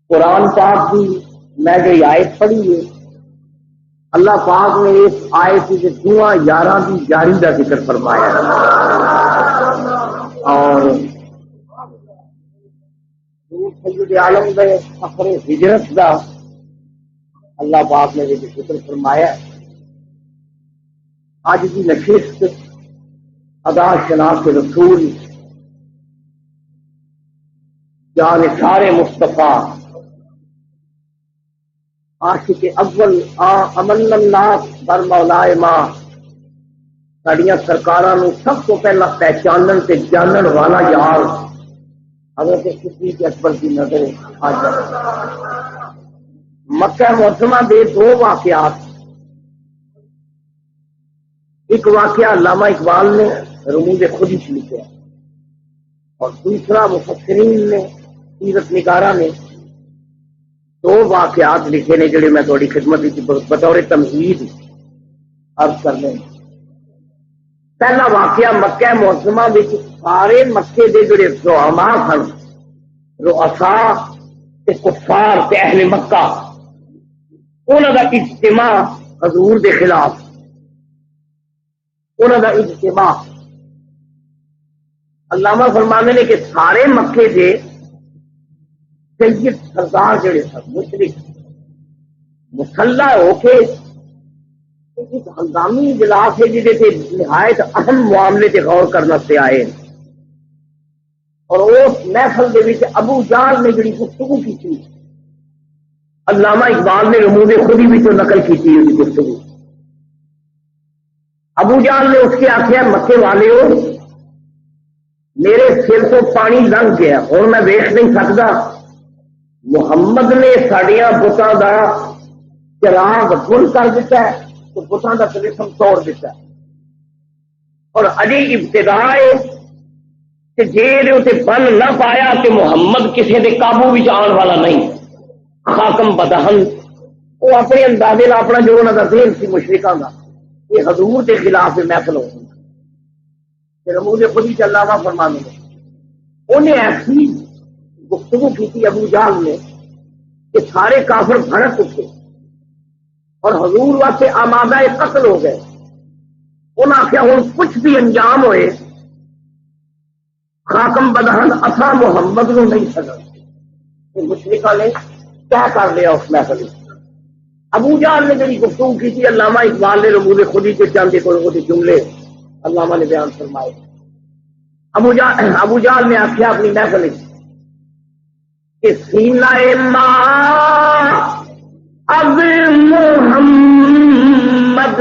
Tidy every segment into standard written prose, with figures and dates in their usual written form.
قرآن پاک کی میں جو آیت پڑھی ہے، اللہ پاک نے اس آیت کے دعا یاراں کی یاری کا ذکر فرمایا اور سید عالم کے سفر ہجرت کا اللہ پاک نے جو ذکر فرمایا. آج کی نشست ادا شناخت رسول جان سارے مصطفیٰ عاشق اول امن الناس بر مولائے ماں ساڈیاں سرکاراں نو سب تو پہلا پہچانن تے جانن والا یار حضرت صدیق اکبر کی نظر آ جائے. مکہ معظمہ دے دو واقعات، ایک واقعہ علامہ اقبال نے رموز خودی سے لکھا اور دوسرا مفسرین نے سیرت نگارہ نے دو واقعات لکھے نے جڑے میں تھوڑی خدمت بطور تمہید عرض کرنے. پہلا واقعہ مکہ معظمہ وچ سارے مکے دے جڑے زعماء سن، رؤساء تے کفار تے اہل مکہ، انہاں دا اجتماع حضور دے خلاف، انہاں دا اجتماع. علامہ فرمانے نے کہ سارے مکے دے سید سردار جڑے سن مشرک مسلح ہو کے ایک ہنگامی اجلاس ہے جہدے سے نہایت اہم معاملے تے غور کرنا سے آئے اور اس محفل دے وچ ابو جہل نے جڑی گفتگو کی تھی علامہ اقبال نے رموز خودی وچوں نقل کی تھی اس گفتگو. ابو جہل نے اس کے آخیا مکے والے ہو میرے سر تو پانی لنگ گیا اور میں ویکھ نہیں سکتا، محمد نے ساڈیاں بتاں دا چراغ گل کر دیتا ہے تو بتاں دا طلسم توڑ دیتا ہے اور اجے ابتدا ہے کہ جے تے بن نہ پایا کہ محمد کسی دے قابو وچ آن والا نہیں. خاکم بدہن وہ اپنے اندازے نال اپنا جو انہاں دا ذہن سی مشرکاں دا یہ حضور کے خلاف محفل ہو گئی. رموز خودی چ علامہ فرمانے نے انہیں ایسی گفتگو کی تھی ابو جہل نے کہ سارے کافر بھڑک اٹھے اور حضور واسطے آمادہ قتل ہو گئے. انہاں آخیا ہوں کچھ بھی انجام ہوئے خاکم بدہن اساں محمد نو نہیں سکتے. مشرکاں نے کیا کر لیا اس محفل. ابو جہل نے جڑی گفتگو کی تھی علامہ اقبال نے رموز خودی کے چند جملے علامہ نے بیان فرمائے. ابو جہل نے آخیا اپنی محفل کہ سینہ ماں اب محمد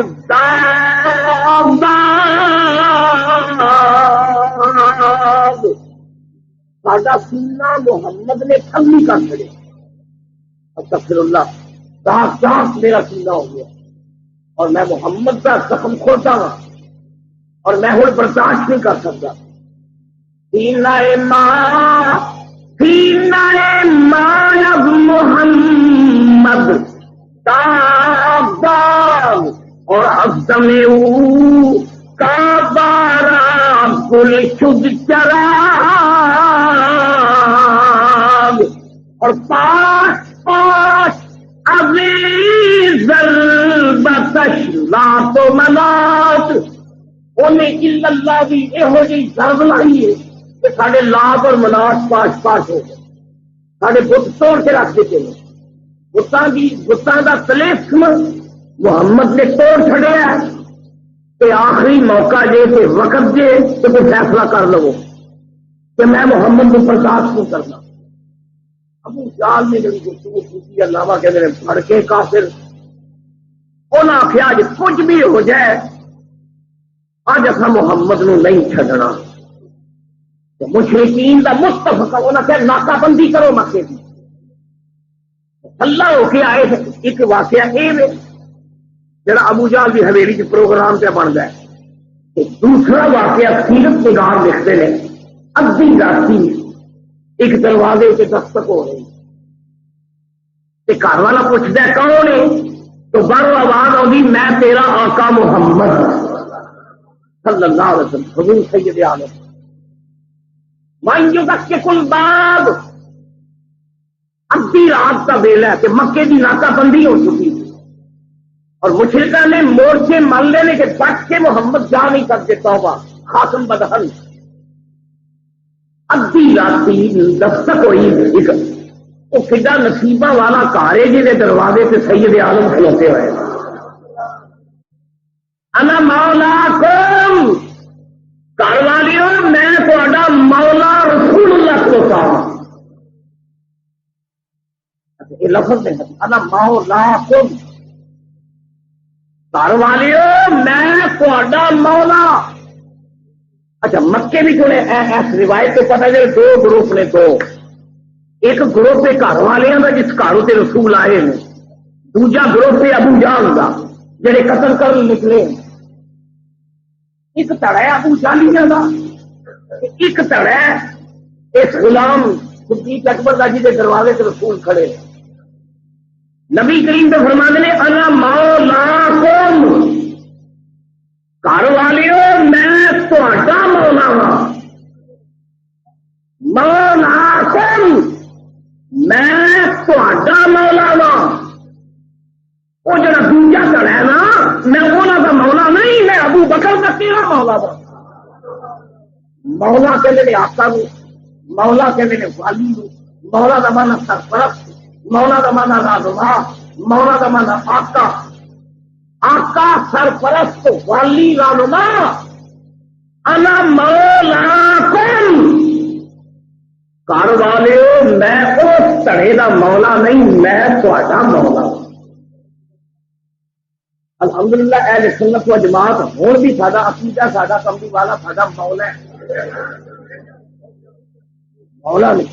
ساڈا سینہ محمد نے تھلی کر چڑے. استغفر اللہ، داغ داغ میرا سینہ ہو گیا اور میں محمد کا زخم کھولتا ہوں اور میں ہوں برداشت نہیں کر سکتا. سینہ ماں اب محمد داغ داغ اور عظم او کا بارہ گل شد چراغ اور پاس پاس عزیز البتش لات و منات انہیں اللہ بھی یہو جی ضرب لائی ہے کہ سارے لات اور منات پاس پاس ہو گئے. سارے بت توڑ کے رکھ دیتے ہیں. بتاں کا تلیسم محمد نے توڑ چڑیا کہ آخری موقع جے کہ وقت جے تو کوئی فیصلہ کر لو کہ میں محمد کو برداشت نہیں کرنا. ابو جہل نے جڑی گفتگو کی علامہ کہتے ہیں پڑھ کے کافر انہاں آخیا اج کچھ بھی ہو جائے اج اصا محمد نو نہیں چھڈنا. مشرکین دا متفق انہاں کہ ناکہ بندی کرو مکے دی. اللہ ہو کے آئے ایک واقعہ یہ جڑا ابو جہل کی حویلی چ پروگرام پہ بنتا ہے. دوسرا واقعہ سیرت نگار لکھتے ہیں ادھی راتی ایک دروازے سے دستک ہو رہی گھر والا پوچھتا ہے کون ہے تو باہر آواز آئی میں تیرا آقا محمد صلی اللہ علیہ وسلم حضور سید عالم. من یزکک الباب ادھی رات کا ویلا ہے کہ مکے کی ناکہ بندی ہو چکی اور مشرکہ نے مورچے مان لینے کے بچ کے محمد جا نہیں سکتے. توبہ خاتم بدہن ادھی راتی دستک ہوئی. ایک وہ کڈا نصیبہ والا گھر ہے جی دروازے سے سید عالم کھلوتے ہوئے انا مولاکم گھر والیوں میں تہاڈا مولا رسول اللہ کھلوتا ہوں. یہ لفظ ہے انا مولاکم گھر والیوں میں تہاڈا مولا. اچھا مکے بھی تھوڑے اس روایت کو پتا چلے دو گروپ نے. دو ایک گروپ ہے گھر والوں کا جس گھر سے رسول آئے ہیں. دوجا گروپ ہے ابو جہل کا جڑے قتل کر نکلے. ایک تڑا ہے ابو جہلیاں کا ایک تڑا ہے اس غلام صدیق اکبر کا جی کے دروازے سے رسول کھڑے. نبی کریم تو فرماتے ہیں انا مولاکم گھر والیوں میں تہاڈا مولا ہاں. مولاکم میں تہاڈا مولا ہاں. وہ جڑا دوجا کڑا ہے نا میں انہاں دا مولا نہیں میں ابو بکر کا تیرا مولا ہاں. مولا کہندے نے آقا نو مولا کہندے نے والی نو. مولا دا معنی سرپرست مولا دا معنی رہنما مولا دا معنی آقا. آقا سرپرست والی رہنما. انا مولاکم گھر والے میں اس تڑے دا مولا نہیں میں تہاڈا مولا. الحمدللہ اہل سنت و جماعت ہون بھی ساڈا عقیدہ ساڈا کملی والا ساڈا مولا ہے. مولا نہیں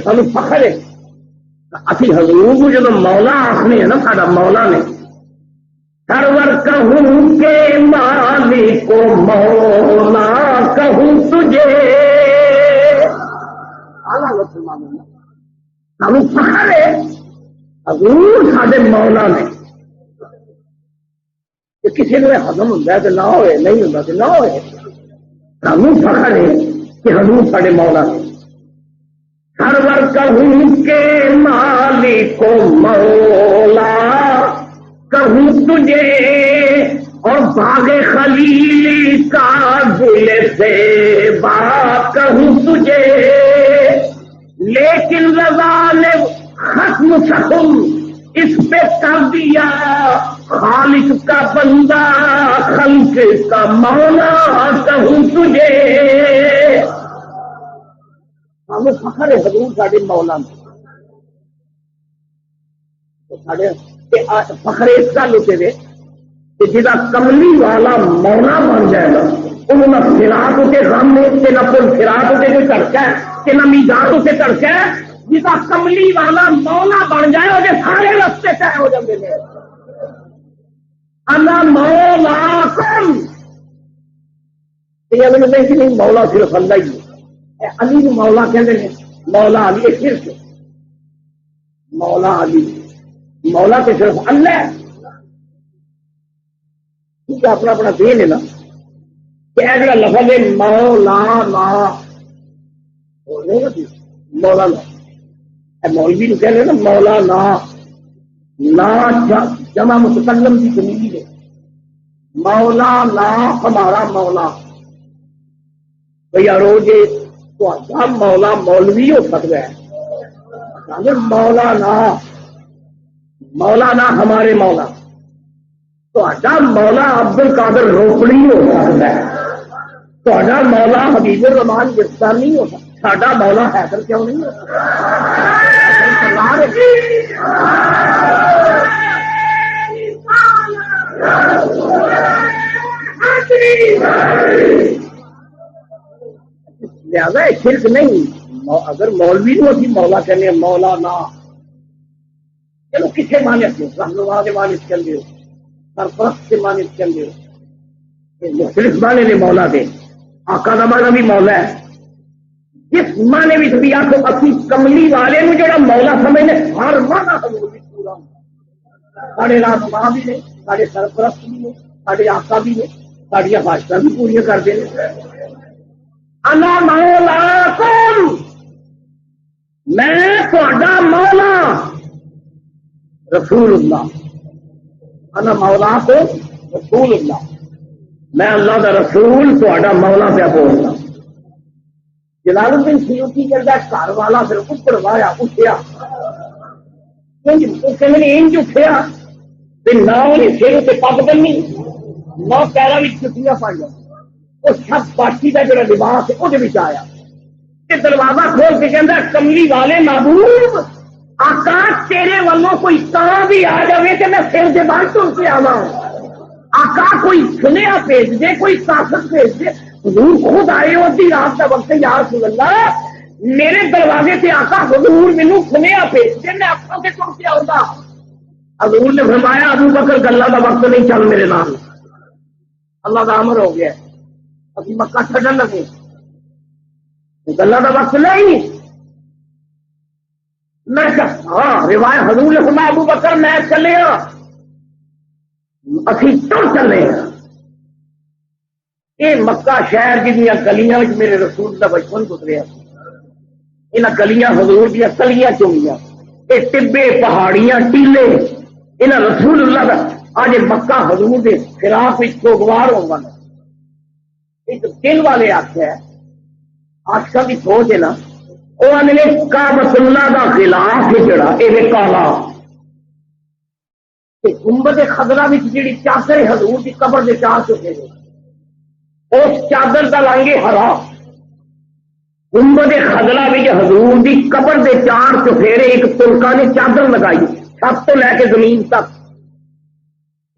سانو فخر ہے. اسی حضور کو جب مولا آخنے ہیں نا ساڈا مولا نے سرور کہوں کہ مالک کو مولا کہوں تجھے. سانو فخر ہے حضور ساڈے مولا نے. کسی نے ہضم ہوتا ہے کہ نہ ہوئے نہیں ہوتا کہ نہ ہوئے. سانو فخر ہے کہ حضور ساڈے مولا نے. سرور کہوں کہ مالک کو مولا کہوں تجھے اور باغ خلیل کا گل سے بات کہوں تجھے. لیکن رضا نے ختم سکم اس پہ کر دیا خالق کا بندہ خلق کا مولا کہوں تجھے. ہمیں فخر ہے حضور ساڈے مولا میں. فخر اس گل ہوتے کہ جا کملی والا مولا بن جائے گا انہوں نہ فراق ہوتے غم ہے کہ نہ پل فراق ہوتے کوئی تڑکا ہے کہ نہ میدان ہوتے تڑکا ہے. جا کملی والا مولا بن جائے وہ سارے رستے طے ہو جاتے ہیں. انا مولاکم نہیں مولا صرف اللہ ہی ہے. علی نو مولا کہتے ہیں مولا علی صرف مولا علی مولا تو صرف اللہ ہے. کیونکہ اپنا اپنا دین ہے نا کہ جڑا لفظ ہے مولا نا مولا نا مولوی نو کہتے ہیں نا مولا نا جمع متکلم کی زمین ہے. مولا نا ہمارا مولا بھیا روز مولا مولوی ہو سکتا ہے. مولا نا ہمارے مولا تو مولا عبد القادر روپڑی ہو سکتا ہے. تو مولا حبیب الرحمان گرفتانی ہو سکتا. ساڈا مولا حیدر کیوں نہیں ہو لہذا شرک نہیں. اگر مولوی نو اسی مولا کہنے مولا نا چلو کسے مانت کے رہنما کے مانت چل گئے سرپرست کے مانت چل گئے مختلف مانے نے مولا دے. آقا کا مانا بھی مولا ہے. جس مانے بھی بھی آخو اسی کملی والے نو جڑا مولا سمجھنے ہر مانا حضور بھی پورا سارے رہنما بھی نے سارے سرپرست بھی نے سارے آقا بھی نے ساریا خواہشاں بھی پوریا کرتے ہیں. انا مولا تہاڈا مولا رسول اللہ، انا مولا کو رسول اللہ، میں اللہ دا رسول تہاڈا مولا پہ بولنا۔ جلال الدین سیوطی کہتا ہے گھر والا پھر اوپر وایا اٹھیا، انج اٹھیا نہ سر سے پگ بننی نہ پیروں میں چھٹیاں پائی، وہ سب پارٹی کا جڑا لباس ہے وہ آیا، دروازہ کھول کے کہتا کملی والے محبوب آقا تیرے والوں کوئی کہاں بھی آ جائے کہ میں سر سے باہر تر کے آوا، آقا کوئی سنیا بھیج دے، کوئی کافر بھیج دے، حضور خود آئے ہو دی رات کا وقت، یا رسول اللہ میرے دروازے سے آقا حضور مینوں سنیا بھیج دے، میں آپ سے تر کے آؤں گا۔ حضور نے فرمایا ابو بکر گلا کا وقت نہیں، چل میرے نام، اللہ کا امر ہو گیا، ابھی مکہ چھڈن لگے، گلا کا وقت نہیں۔ میں ہاں روایت حضور نے فرمایا ابو بکر میں چلے ہاں، اسی تر چلے ہاں۔ یہ مکہ شہر جنیاں گلیاں میرے رسول کا بچپن گزریا، انہاں گلیاں حضور دیا کلیاں چومیاں، یہ ٹبے پہاڑیاں ٹیلے انہاں رسول اللہ کا آج مکہ حضور دے خلاف سوگوار ہوگا۔ ایک دل والے آخیا آشکا کی سوچ ہے نا، وہ آنے کعبۃ اللہ کا خلاف جڑا یہ کالا گنبد خضرا میں جی چادر حضور کی قبر کے چار چکے ہیں، اس چادر کا لانگے ہرا، گنبد خضرا میں حضور کی قبر کے چار چفیرے ایک ترکا نے چادر لگائی چھت تو لے کے زمین تک۔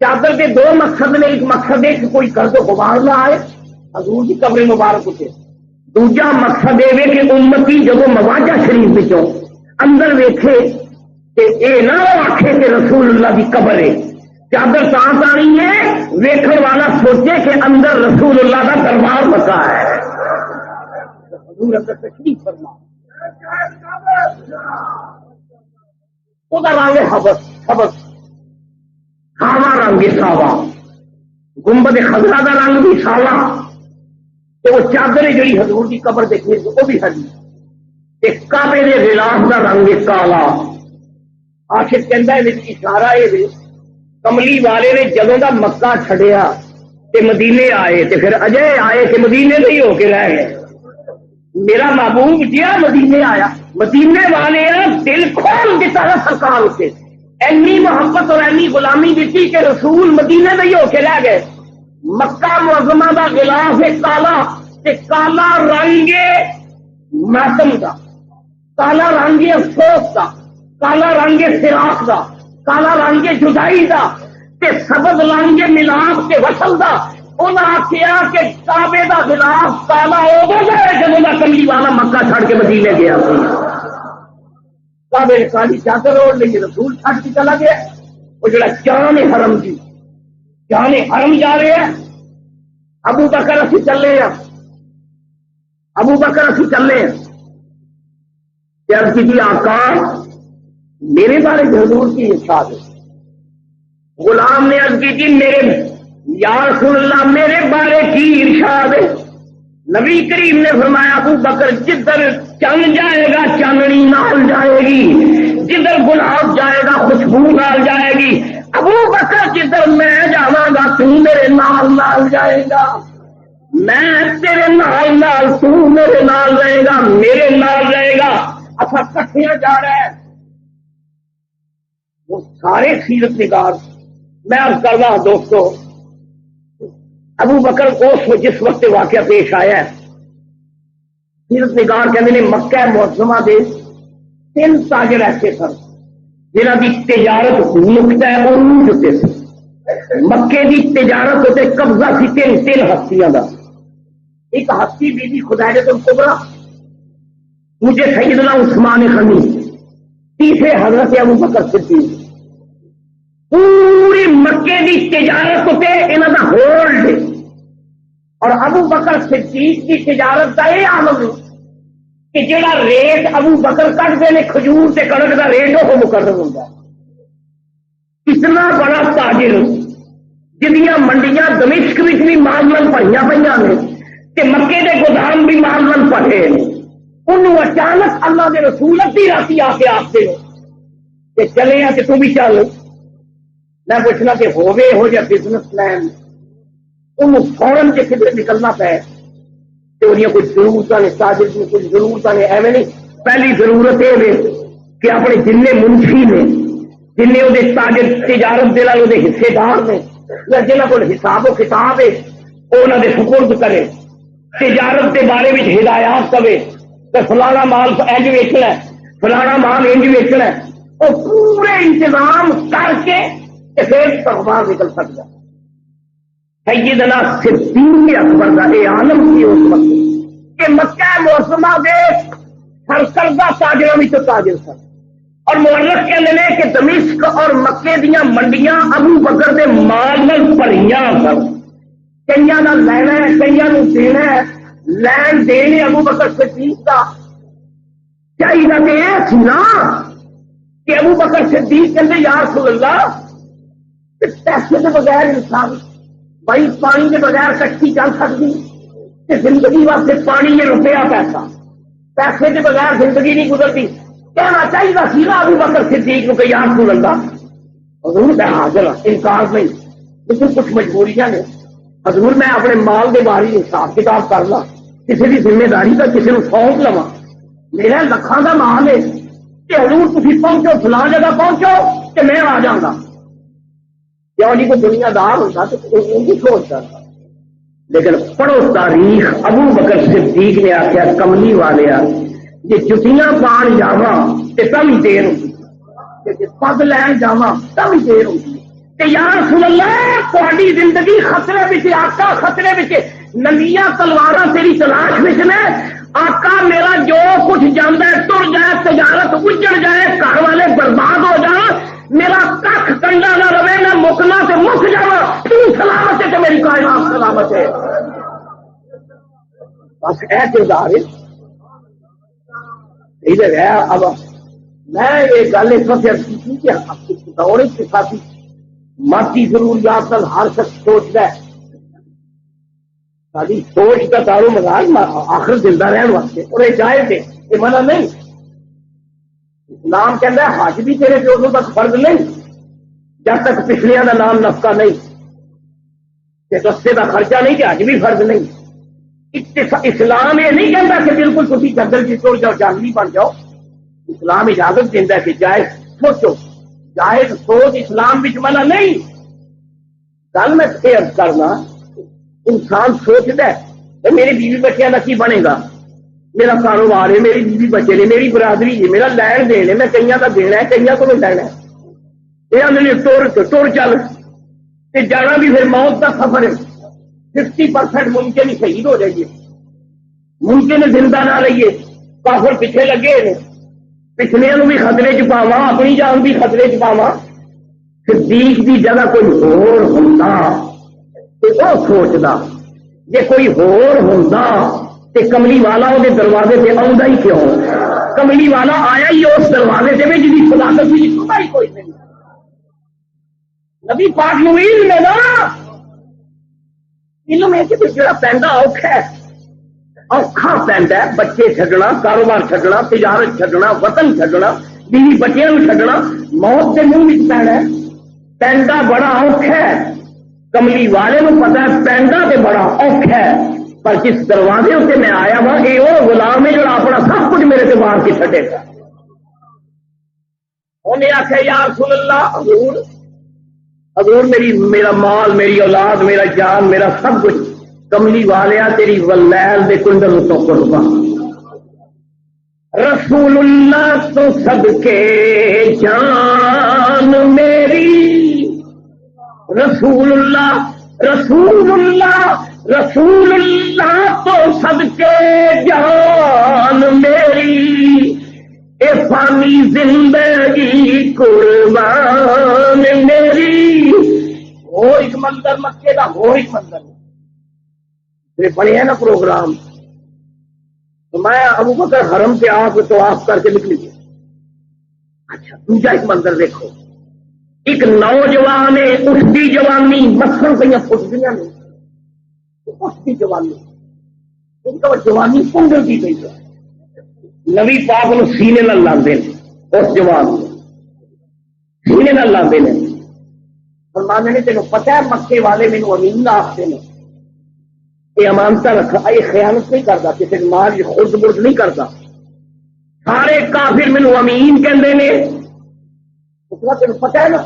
چادر کے دو مقصد نے، ایک مقصد ہے کہ کوئی گرد و غبار نہ آئے حضور کی قبر مبارک سے، دوجا مقصد یہ کہ امتی جب مواجہ شریف بچوں اندر ویکھے کہ اے نہ آخے کہ رسول اللہ کی قبر ہے، چادر سانس آنی ہے ویکھن والا سوچے کہ اندر رسول اللہ کا دربار بسا ہے، حضور اندر تشریف فرما، وہ رنگ حبس حبس ساوا رنگ ساوا، گنبد خضرا کا رنگ بھی ساوا، وہ چادر جڑی حضور کی قبر دیکھے وہ بھی ہری، کعبے کے غلاف کا رنگ کالا۔ عاشق کہندا ہے اشارہ یہ کملی والے نے جدوں دا مکہ چھڈیا تے مدینے آئے تے پھر اجے آئے کہ مدینے نہیں ہو کے رہ گئے۔ میرا محبوب جیا مدینے آیا، مدینے والے دل کھول دیتا ہے سرکار سے، اینی محبت اور اینی غلامی دیتی کہ رسول مدینے نہیں ہو کے رہ گئے۔ مکہ معظمہ دا غلاف ہے کالا تے کالا رنگ ماتم دا، کالا رنگ افسوس دا، کالا رنگ فراق دا، کالا رنگ جدائی دا تے سبز رنگ ملاپ کے وصل دا۔ انہاں آخیا کہ کعبے دا غلاف کالا ہو گیا جب دا کملی والا مکہ چھڑ کے مدینے گیا، کعبے نے کالی چادر اوڑھ لی، رسول چھڑ کے چلا گیا۔ وہ جڑا جان حرم دی جان حرم جا رہے ہیں، ابو بکر اسی چلے ہیں، ابو بکر اسی چلے ہیں، عرض کی آقا میرے بارے حضور کی ارشاد ہے۔ غلام نے عرض کی میرے یا رسول اللہ میرے بارے کی ارشاد ہے؟ نبی کریم نے فرمایا ابو بکر جدھر چند جائے گا چاندنی نال جائے گی، جدھر گلاب جائے گا خوشبو نال جائے گی، ابو بکر جدھر میں جاواں گا تو میرے نال نال جائے گا، میں تیرے نال نال تو میرے نال رہے گا، میرے نال رہے گا، اصا کٹھیاں جا رہے ہیں۔ وہ سارے سیرت نگار میں عرض کر رہا دوستو، ابو بکر کو جس وقت واقعہ پیش آیا ہے سیرت نگار کہتے ہیں مکہ معظمہ دے 3 تاجر ایسے سن جنہ کی تجارت نقطہ عروج ہوتے سی، مکے کی تجارت ہوتے قبضہ سی 3 ہستیاں دا، ایک ہستی بی بی خدیجہ الکبریٰ، دوسرے سیدنا عثمان غنی، تیسرے حضرت ابو بکر صدیق۔ پوری مکے کی تجارت ہوتے انہوں کا ہولڈ، اور ابو بکر صدیق کی تجارت کا یہ عمل کہ جڑا ریٹ ابو بکر کٹتے ہیں کھجور سے کڑک کا ریٹ وہ مقرر ہوتا ہے۔ اتنا بڑا تاجر جنیاں منڈیاں دمشق میں بھی مال مال پڑھیاں پہ نے تے مکے کے گودام بھی مال مال پڑھے، انہیں انہوں اچانک اللہ کے رسول ادھی راتی آ کے آختے ہو کہ چلے ہیں کہ تم بھی چل. میں پوچھنا کہ ہوگے ہو جا بزنس پلان تم فورن کے کدھر نکلنا پہ تو کچھ ضرورت نے تاجر میں کچھ ضرورت نے ایویں نہیں. پہلی ضرورت یہ ہے کہ اپنے جن منشی نے جن وہ تاجر تجارت کے لال وہ حصے دار نے یا جنہوں کو حساب و کتاب ہے وہ انہوں نے سپرد کرے تجارت کے بارے میں ہدایات کرے تو فلانا مال انج ویچنا ہے فلانا مال انج ویچنا ہے وہ پورے انتظام کر کے پھر کاروبار نکل سکتا. سیدنا صدیق اکبر کا یہ عالم کی اس وقت کہ مکہ معظمہ کے سرکردہ تاجروں میں تو تاجر سن اور مورخ کہتے ہیں کہ دمشق اور مکے دیا منڈیاں ابو بکر کے مال میں بھریاں سن. کئی کا لینا ہے کئی دینا ہے لین دین ابو بکر صدیق کا چاہیے کہ یہ سی نا کہ ابو بکر صدیق کہتے یا رسول اللہ پیسے کے بغیر انسان بھائی پانی کے بغیر کشتی چل سکتی کہ زندگی واسطے پانی یہ روپیہ پیسہ پیسے کے بغیر زندگی نہیں گزرتی. کہنا چاہیے سیدھا ابو بکر صدیق کو کہ یا رسول اللہ حضور میں حاضر انکار نہیں لیکن کچھ مجبوریاں نے حضور میں اپنے مال کے بارے حساب کتاب کر لا کسی کی ذمہ داری کا کسی کو سونپ لوا میرا لکھان کا مال ہے کہ حضور تھی پہنچو فلاں جگہ پہنچو کہ میں آ جاؤں گا. کیوں نہیں کوئی دنیا دار ہوتا تو سوچتا تھا. لیکن پڑھو تاریخ ابو بکر صدیق نے آخیا کملی والے یہ جتیاں پان جاوا تو تم ہی دیر ہوتی پگ لین جاوا تم ہی دیر ہوتی یا رسول اللہ تھوڑی زندگی خطرے میں آقا خطرے میں ننگیاں تلوار تیری تلاش میں نے آقا میرا جو کچھ جانا ہے تر جائے تجارت اجڑ جائے گھر والے برباد ہو جائے میرا کھ کنڈا نہ رہے نہ مکنا تو مک جانا تو سلامت ہے کہ میری کائنات سلامت ہے. بس اے کردار ادھر ہے. اب میں یہ گل اس وقت کی کہ دور کے ساتھ مادی ضروریات ہر شخص سوچتا ہے ساری سوچ کا دارو مدار آخر زندہ رہن واسطے اور یہ جائز ہے یہ منع نہیں. اسلام کہتا ہے حج بھی تیرے پیو تک فرض نہیں جب تک پچھلے کا نام نفقہ نہیں کہ رستے کا خرچہ نہیں کہ حج بھی فرض نہیں. اسلام یہ نہیں کہتا کہ بالکل تھی جنگل کی توڑ جاؤ جانگلی بن جاؤ. اسلام اجازت دیتا ہے کہ جائز سوچو جائز سوچ اسلام بھی منع نہیں. گل میں عرض کرنا انسان سوچتا ہے میری بیوی بچیاں کا کی بنے گا میرا کاروبار ہے میری بیوی بچے نے میری برادری ہے میرا لین دین ہے میں کئی کا دینا ہے کئی کو نہیں لینا ہے یہ ٹور چل جانا بھی پھر موت کا سفر ہے. 50% ممکن ہی شہید ہو جائیے ممکن زندہ نہ رہیے کافر پیچھے لگے پچھلے بھی خطرے چ پاوا اپنی جان بھی خطرے چ پاوا. صدیق کی جگہ کوئی ہور ہوتا تو وہ سوچتا جی کوئی ہور ہوتا تے کملی والا وہ دروازے سے آؤں ہی کیوں کملی والا آیا ہی اس دروازے سے بھی جی خداقت بھی چھوٹا ہی کوئی نہیں. نبی پاک نو علم ہے نا علم ہے کہ جڑا پہنتا اوکھا ہے اوکھا پہنتا ہے بچے چھڈنا کاروبار چھڈنا تجارت چھڈنا وطن چھڈنا بیوی بچیاں چھڈنا موت کے منہ میں پہنا ہے. پہنتا بڑا اوکھا ہے کملی والے کو پتا ہے پہنتا تے بڑا اوکھا ہے پر جس دروازے سے میں آیا ہوا یہ وہ غلام ہے جو اپنا سب کچھ میرے سے مار کے چھٹے گا. انہیں آخیا یا رسول اللہ حضور میرا مال میری اولاد میرا جان میرا سب کچھ کملی والیا تیری ولیل دے کنڈل تو قربان. رسول اللہ تو صدقے جان میری رسول اللہ تو صدقے جان میری اے فانی زندگی قربان میری. وہ ایک منظر مکے کا وہ ایک منظر پڑے ہے نا پروگرام تو میں ابو بکر حرم سے آپ تو آپ کر کے نکلی گیا. اچھا دوسرا ایک منظر دیکھو ایک نوجوان ہے اس کی جوانی مسل پہ پھٹدیاں نہیں اس کی جوانی ان کا جوانی کنڈل کی گئی ہے نبی پاک نو سینے نال لاندے نے، اس جوان سینے نال لاندے نے، فرماندے نے تینوں پتہ ہے مکے والے مینوں امین آختے ہیں، یہ امانت رکھا، یہ خیانت نہیں کرتا، کسی مال خرد برد نہیں کرتا، سارے کافر مینوں امین کہندے نے، تینوں پتہ ہے نا؟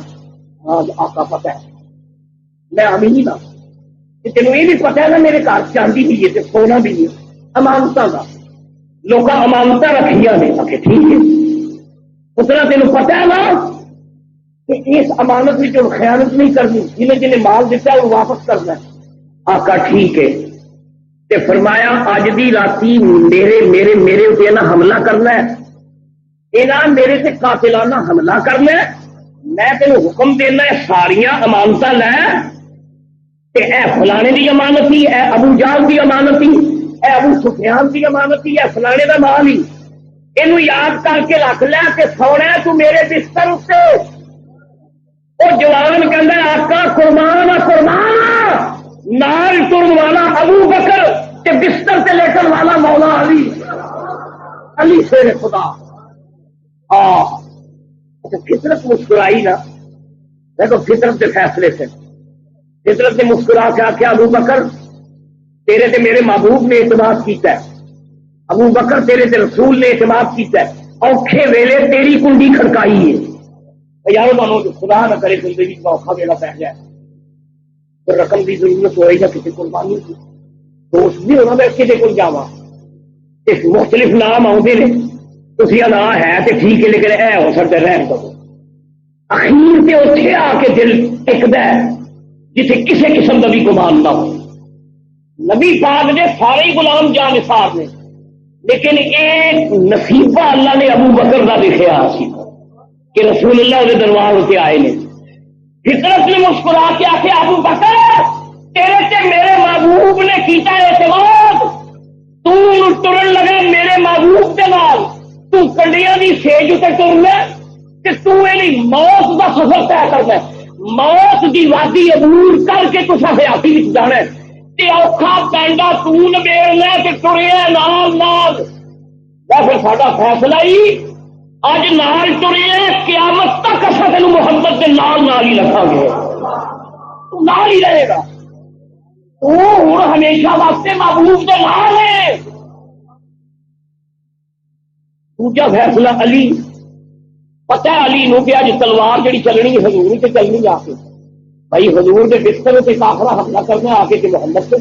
ہاں آقا پتہ ہے میں امین ہاں، تینوں یہ بھی پتہ ہے نا میرے گھر چاندی بھی ہے سونا بھی ہے، امانتاں دا لوگ امانت رکھیا نے، آ کے ٹھیک ہے اتنا تینوں پتہ ہے نا کہ اس امانت میں جو خیانت نہیں کرنی، جنہیں جنہیں مال دیتا ہے وہ واپس کرنا ہے۔ آقا ٹھیک ہے، تے فرمایا اج دی راتی میرے میرے میرے اتنے نہ حملہ کرنا ہے، یہاں میرے سے قاتلانہ حملہ کرنا ہے، میں تینوں حکم دینا ہے ساریاں امانت لے، تے اے فلانے دی امانت ہی، اے ابو جہل دی امانت ہی، اے ابو سفیان دی امانت ہی، اے فلانے دا مال ہی، اینو یاد کر کے رکھ لے کہ سونا تو میرے بستر اتنے۔ وہ جوان کہندا آقا قربان قربان، نال ٹرن والا ابو بکر کے بستر سے لیٹن والا مولا علی، علی شیر خدا۔ ہاں فطرت مسکرائی نا، دیکھو فطرت کے فیصلے سے، فطرت نے مسکرا کے آخیا ابو بکر تیرے تے میرے محبوب نے اعتماد کیتا ہے، ابو بکر تیرے تے رسول نے اعتماد کیتا ہے، اوکھے ویلے تیری کنڈی کھڑکائی ہے، یار مانو خدا نہ کرے زندگی کا اوکھا ویلا پہ جائے، پھر رقم کی ضرورت ہوئے یا کسی قربانی کی دوست بھی ہونا، میں کسی کو جاوا مختلف نام آتے ہیں، تھی نہ ہے تو ٹھیک ہے لیکن اے ہو سکتا ہے رہن دو، اخیر سے اتنے آ کے دل ٹکتا ہے جسے کسی قسم کا بھی گمان نہ ہو۔ نبی پاک نے سارے ہی غلام جان نثار نے، لیکن ایک نصیبہ اللہ نے ابو بکر کا دکھا سی کہ رسول اللہ کے دربار ہوتے آئے نے، فطرت نے مسکرا کے آخیا ابو بکر تیرے سے میرے محبوب نے کیتا اعتماد، تو ٹرن لگے میرے محبوب کے نال، تو کنڈیاں دی سیج اتنے ٹرنا کہ تو یہ موت کا سفر طے کرنا، موت دی وادی عبور کر کے تو حیاتی وچ جانا ہے، تے اوکھا پینڈا تو نبیڑنا تے ٹریا نال نال، یا پھر ساڈا فیصلہ ہی اج نال ٹرے قیامت تک اصل تین محبت کے نال نال ہی رکھا گے، تو نال ہی رہے گا، تو ہوں ہمیشہ واسطے محبوب کے نال ہے۔ دوجا فیصلہ علی، پتہ ہے علی نو کہ اج تلوار جڑی چلنی حضور سے چلنی آ کے، بھائی حضور کے بستر سے کافرہ حملہ کرنا آ کے کہ محمد سے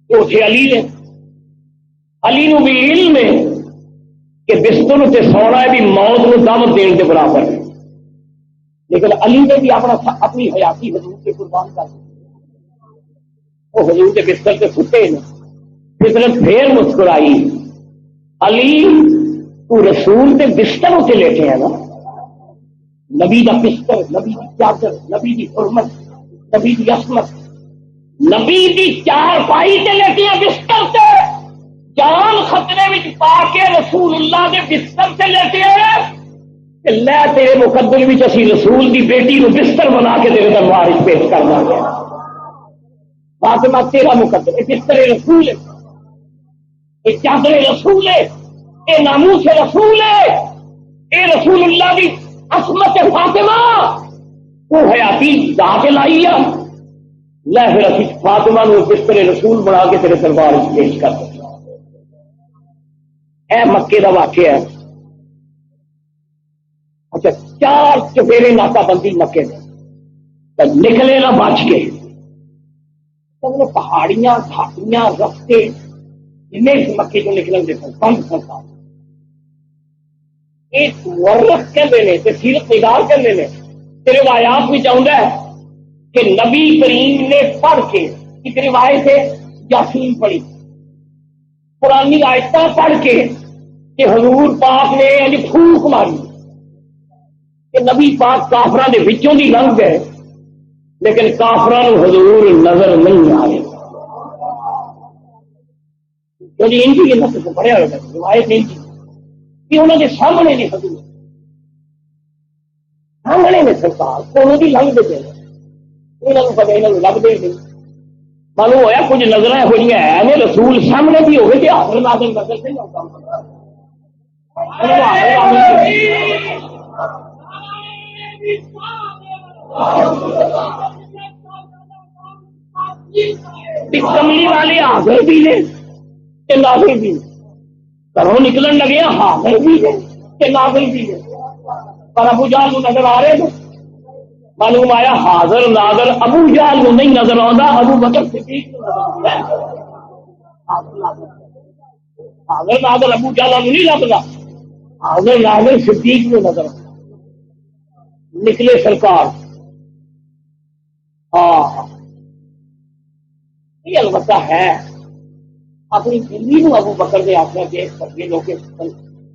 تو اتنے علی نے، علی نو بھی علم ہے کہ بستر سے سونا بھی موت کو دعوت دینے کے برابر ہے، لیکن علی نے بھی اپنی حیاتی حضور سے قربان کر دی، وہ حضور کے بستر سے ستے ہیں، فطرت پھر مسکرائی، علی تو رسول کے بستر اتنے لیٹے ہیں نا، نبی کا بستر، نبی کی چادر، نبی کی حرمت، نبی کی عصمت، نبی کی چار پائی سے لیٹے ہیں بستر سے، جان خطرے میں پا کے رسول اللہ کے بستر سے لیتے ہیں، لے تیرے مقدر میں اسی رسول کی بیٹی کو بستر بنا کے تیرے دربار پیش کرنا گیا، فاطمہ تیرا مقدر، یہ بستر رسول ہے، یہ چادر رسول ہے، یہ ناموس رسول ہے، یہ رسول اللہ کی عصمت فاطمہ وہ حیاتی جا کے لائی ہے، لے پھر اسی فاطمہ نے بستر رسول بنا کے تیرے دربار پیش کر دیا۔ اے مکے کا واقعہ ہے۔ اچھا 4 چفیرے ناکہ بندی مکے میں نکلے نہ بچ کے، پہاڑیاں گھاٹیاں رستے جن مکے کو نکلن دے سن بند سن، ایک ورق کہتے ہیں تے سیرت نگار کہتے ہیں، روایات میں چاہتا ہے کہ نبی کریم نے پڑھ کے ایک روایت ہے یاسین پڑھی، پرانی آیتاں پڑھ کے کہ حضور پاک نے پھوک ماری کہ نبی پاک کافراں دے وچوں دی لنگ گئے، لیکن کافراں نو حضور نظر نہیں آئے، کیونکہ ان کی نفس کو پڑھیا ہوتا ہے روایت نہیں تھی کہ انہوں نے سامنے نہیں حضور سامنے میں سرکار کو دی لنگ دے دے انہوں نے پتہ انہوں نے لگ دے نہیں، معلوم ہوا کچھ نظر ہو ہے رسول سامنے بھی ہوگی کہ حاضر ناظر نظر سے نہیں ہوتا، کملی والے حاضر بھی نے کہ ناظر بھی نے، گھروں نکلن لگے حاضر بھی نے کہ ناظر بھی نے، پر ابو جہل کو نظر آ رہے تھے. معلوم آیا حاضر ناظر ابو جہل کو نہیں نظر آتا، ابو بکر صدیق کو نظر آتا ہے. حاضر ناظر ابو جہل کو نہیں لگتا، حاضر ناظر صدیق کو نظر آتا. نکلے سرکار. ہاں یہ البتہ ہے اپنی بیوی کو ابو بکر نے آخر دیکھ سکے لوگ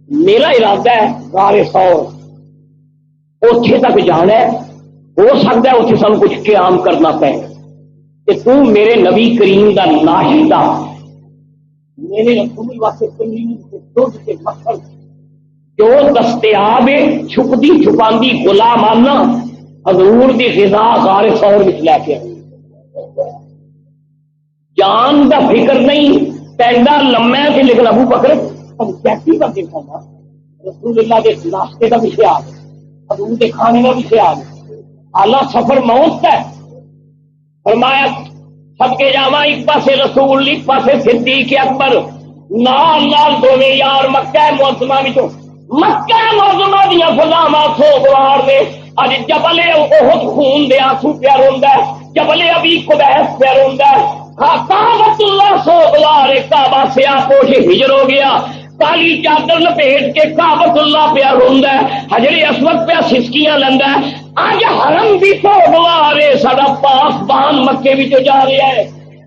میرا ارادہ ہے غار ثور اوتھے تک جانا ہے، ہو سکتا ہے اتنے سانو کچھ قیام کرنا پے کہ تو میرے نبی کریم کا ناشتہ میرے رسول واسطے پنیر کے دودھ کے مکھن جو دستیاب ہے چھپتی چھپاندی غلامانہ حضور دی غذا غار ثور وچ لے کے آئی. جان کا فکر نہیں پیندا لمے سے، لیکن ابو بکر کیسی کر کے کھانا رسول اللہ کے ناشتے کا پیچھے آ گئے، حضور کے کھانے کا پیچھے آ گئے. اعلیٰ سفر موت ہے. فرمایا سب کے جاوا ایک پاسے رسول ایک پاسے صدیق اکبر نال نال دونوں یار مکہ معظمہ وچوں مکہ معظمہ دیا فضاواں سو گوار نے اج جبل احد خون دے آنسو پیا روندا ہے، جبل ابی قبیس پیا روندا ہے. کعبۃ اللہ سو گوار کعبہ سے آپوش ہجر ہو گیا، کالی چادر لپیٹ کے کعبۃ اللہ پیا روندا ہے، حجر اسود پیا سسکیاں لیندا ہے. اج حرم بھی سو گوار ہے، ساڈا پاسبان مکے وچوں جا رہا ہے،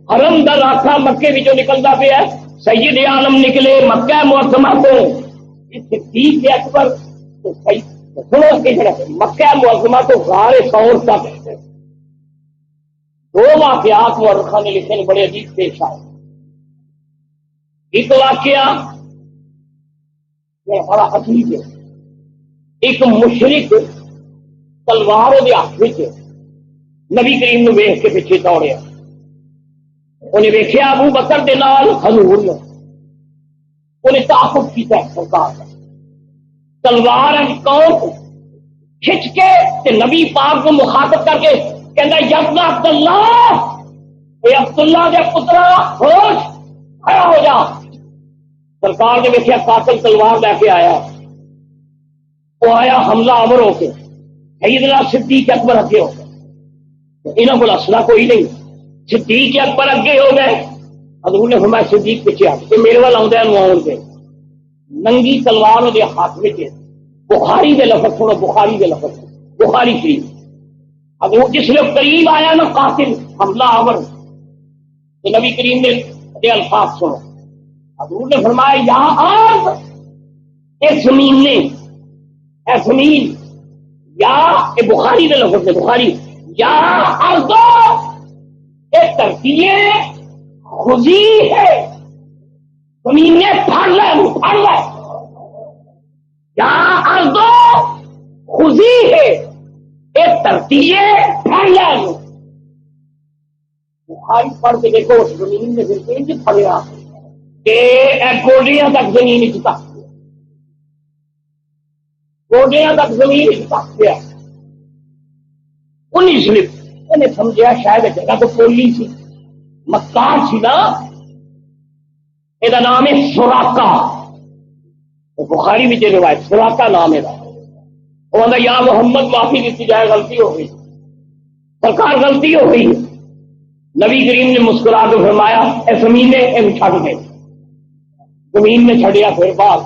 حرم دا راکھا مکے وچوں نکلدا پیا ہے. سید عالم نکلے مکہ معظمہ تو صدیق اکبر تو مکہ معظمہ تو غار ثور تک دو واقعات مورخہ نے لکھے بڑے عجیب پیش آئے. ایک واقعہ بڑا عجیب ہے، ایک مشرک تلوار دے ہاتھ وچ نبی کریم نو ویکھ کے پیچھے دوڑیا. انہیں ویکھیا ابو بکر دے نال حضور نے، انہیں تعاقب کیتا ہے سرکار کا تلوار کون کھچ کے تے نبی پاک کو مخاطب کر کے کہندا یا عبداللہ اے عبداللہ دے پترا ہوش کھڑا ہو جا. سرکار نے ویکھیا قاتل تلوار لے کے آیا، وہ آیا حملہ آور ہو کے سیدنا صدیق اکبر اگے ہو گئے، انہوں کو اسلحہ کوئی نہیں، صدیق اکبر اگے ہو گئے. حضور نے فرمایا صدیق پیچھے ہٹ میرے وال آؤں آن گئے. ننگی تلوار دے ہاتھ میں بخاری دے لفظ سنو، بخاری دے لفظ بخاری شریف. حضور جس لوگ قریب آیا نا قاتل حملہ آور تو نبی کریم نے دے الفاظ سنو. حضور نے فرمایا یا آگ اے زمین نے اے زمین یا اے بخاری دے لفظ نے بخاری یا ارضو اے دھرتی خزی ہے، زمین نے پھڑ لے پھڑ لے. یا ارضو خزی ہے اے دھرتی پھڑ لے. بخاری پڑھ کے دیکھو اس زمین نے پھر پڑیا کہ گوڈیاں تک زمین تک گوڈیاں تک زمین تک گیا. انہیں سمجھا شاید جگہ تو پولی سی مکار سی نا، یہ نام ہے سوراقا. بخاری میں روایت سوراقا نام ہے. وہ آتا یا محمد معافی دیتی جائے، غلطی ہو گئی سرکار غلطی ہو گئی. نبی کریم نے مسکرا کے فرمایا اے زمین نے چھڑ دے. زمین نے چھڑیا پھر بعد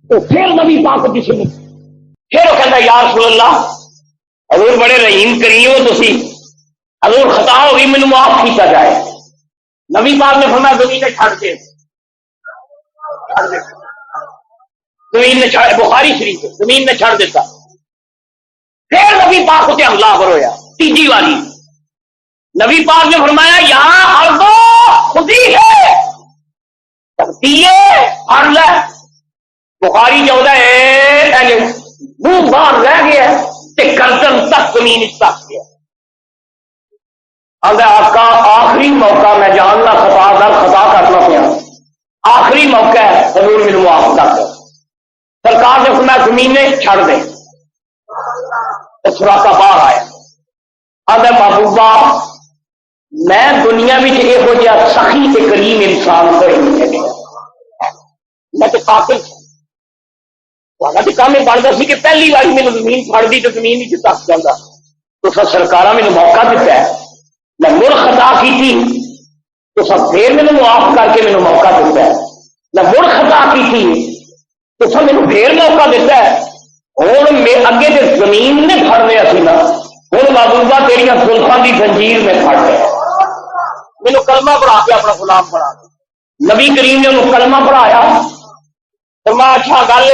تو پھر نبی پاک کسی نے پھر وہ کہتا یا رسول اللہ حضور بڑے رحیم کریم ہو تسی، حضور خطا ہو گئی مینوں معاف کیتا جائے. نبی پاک نے فرمایا زمین نے چھڑ دے. زمین نے چھڑ، بخاری شریف زمین نے چھڑ دیتا. پھر نبی پاک کو حملہ آور ہویا تیجی والی. نبی پاک نے فرمایا یہاں ارضو خودی ہے پڑھ لے. بخاری جو ہے منہ باہر رہ گیا تے گردن تک زمین تک گیا. آقا آخری موقع میں جاننا خطا در خطا کرنا پیا، آخری موقع ہے حضور میرے معاف کر دو. زمینیں چھڑ دیں. سراقہ باہر آیا آدھا محبوبہ میں دنیا میں یہو جہا سخی تے کریم انسان کوئی نہیں چلے میں تو قاتل تو کام یہ بنتا سی کہ پہلی بار میرے زمین پڑ دی تو زمین ہی تک جاتا تو سب سرکار میرے موقع دیتا ہے میں مڑ خطا کی تھی تو سب پھر میرے معاف کر کے میرے موقع دیتا ہے میں مڑ خطا کی تھی تو سب میرے پھر موقع دیتا ہے ہوں میں اگے تو زمین نے پڑ لیا سی نا ہوں محبوبہ تیریا زلفاں کی زنجیر میں پڑ گیا مینو کلمہ پڑھا کے اپنا غلام بنا نبی کریم نے انہوں کلمہ پڑھایا تو میں اچھا گل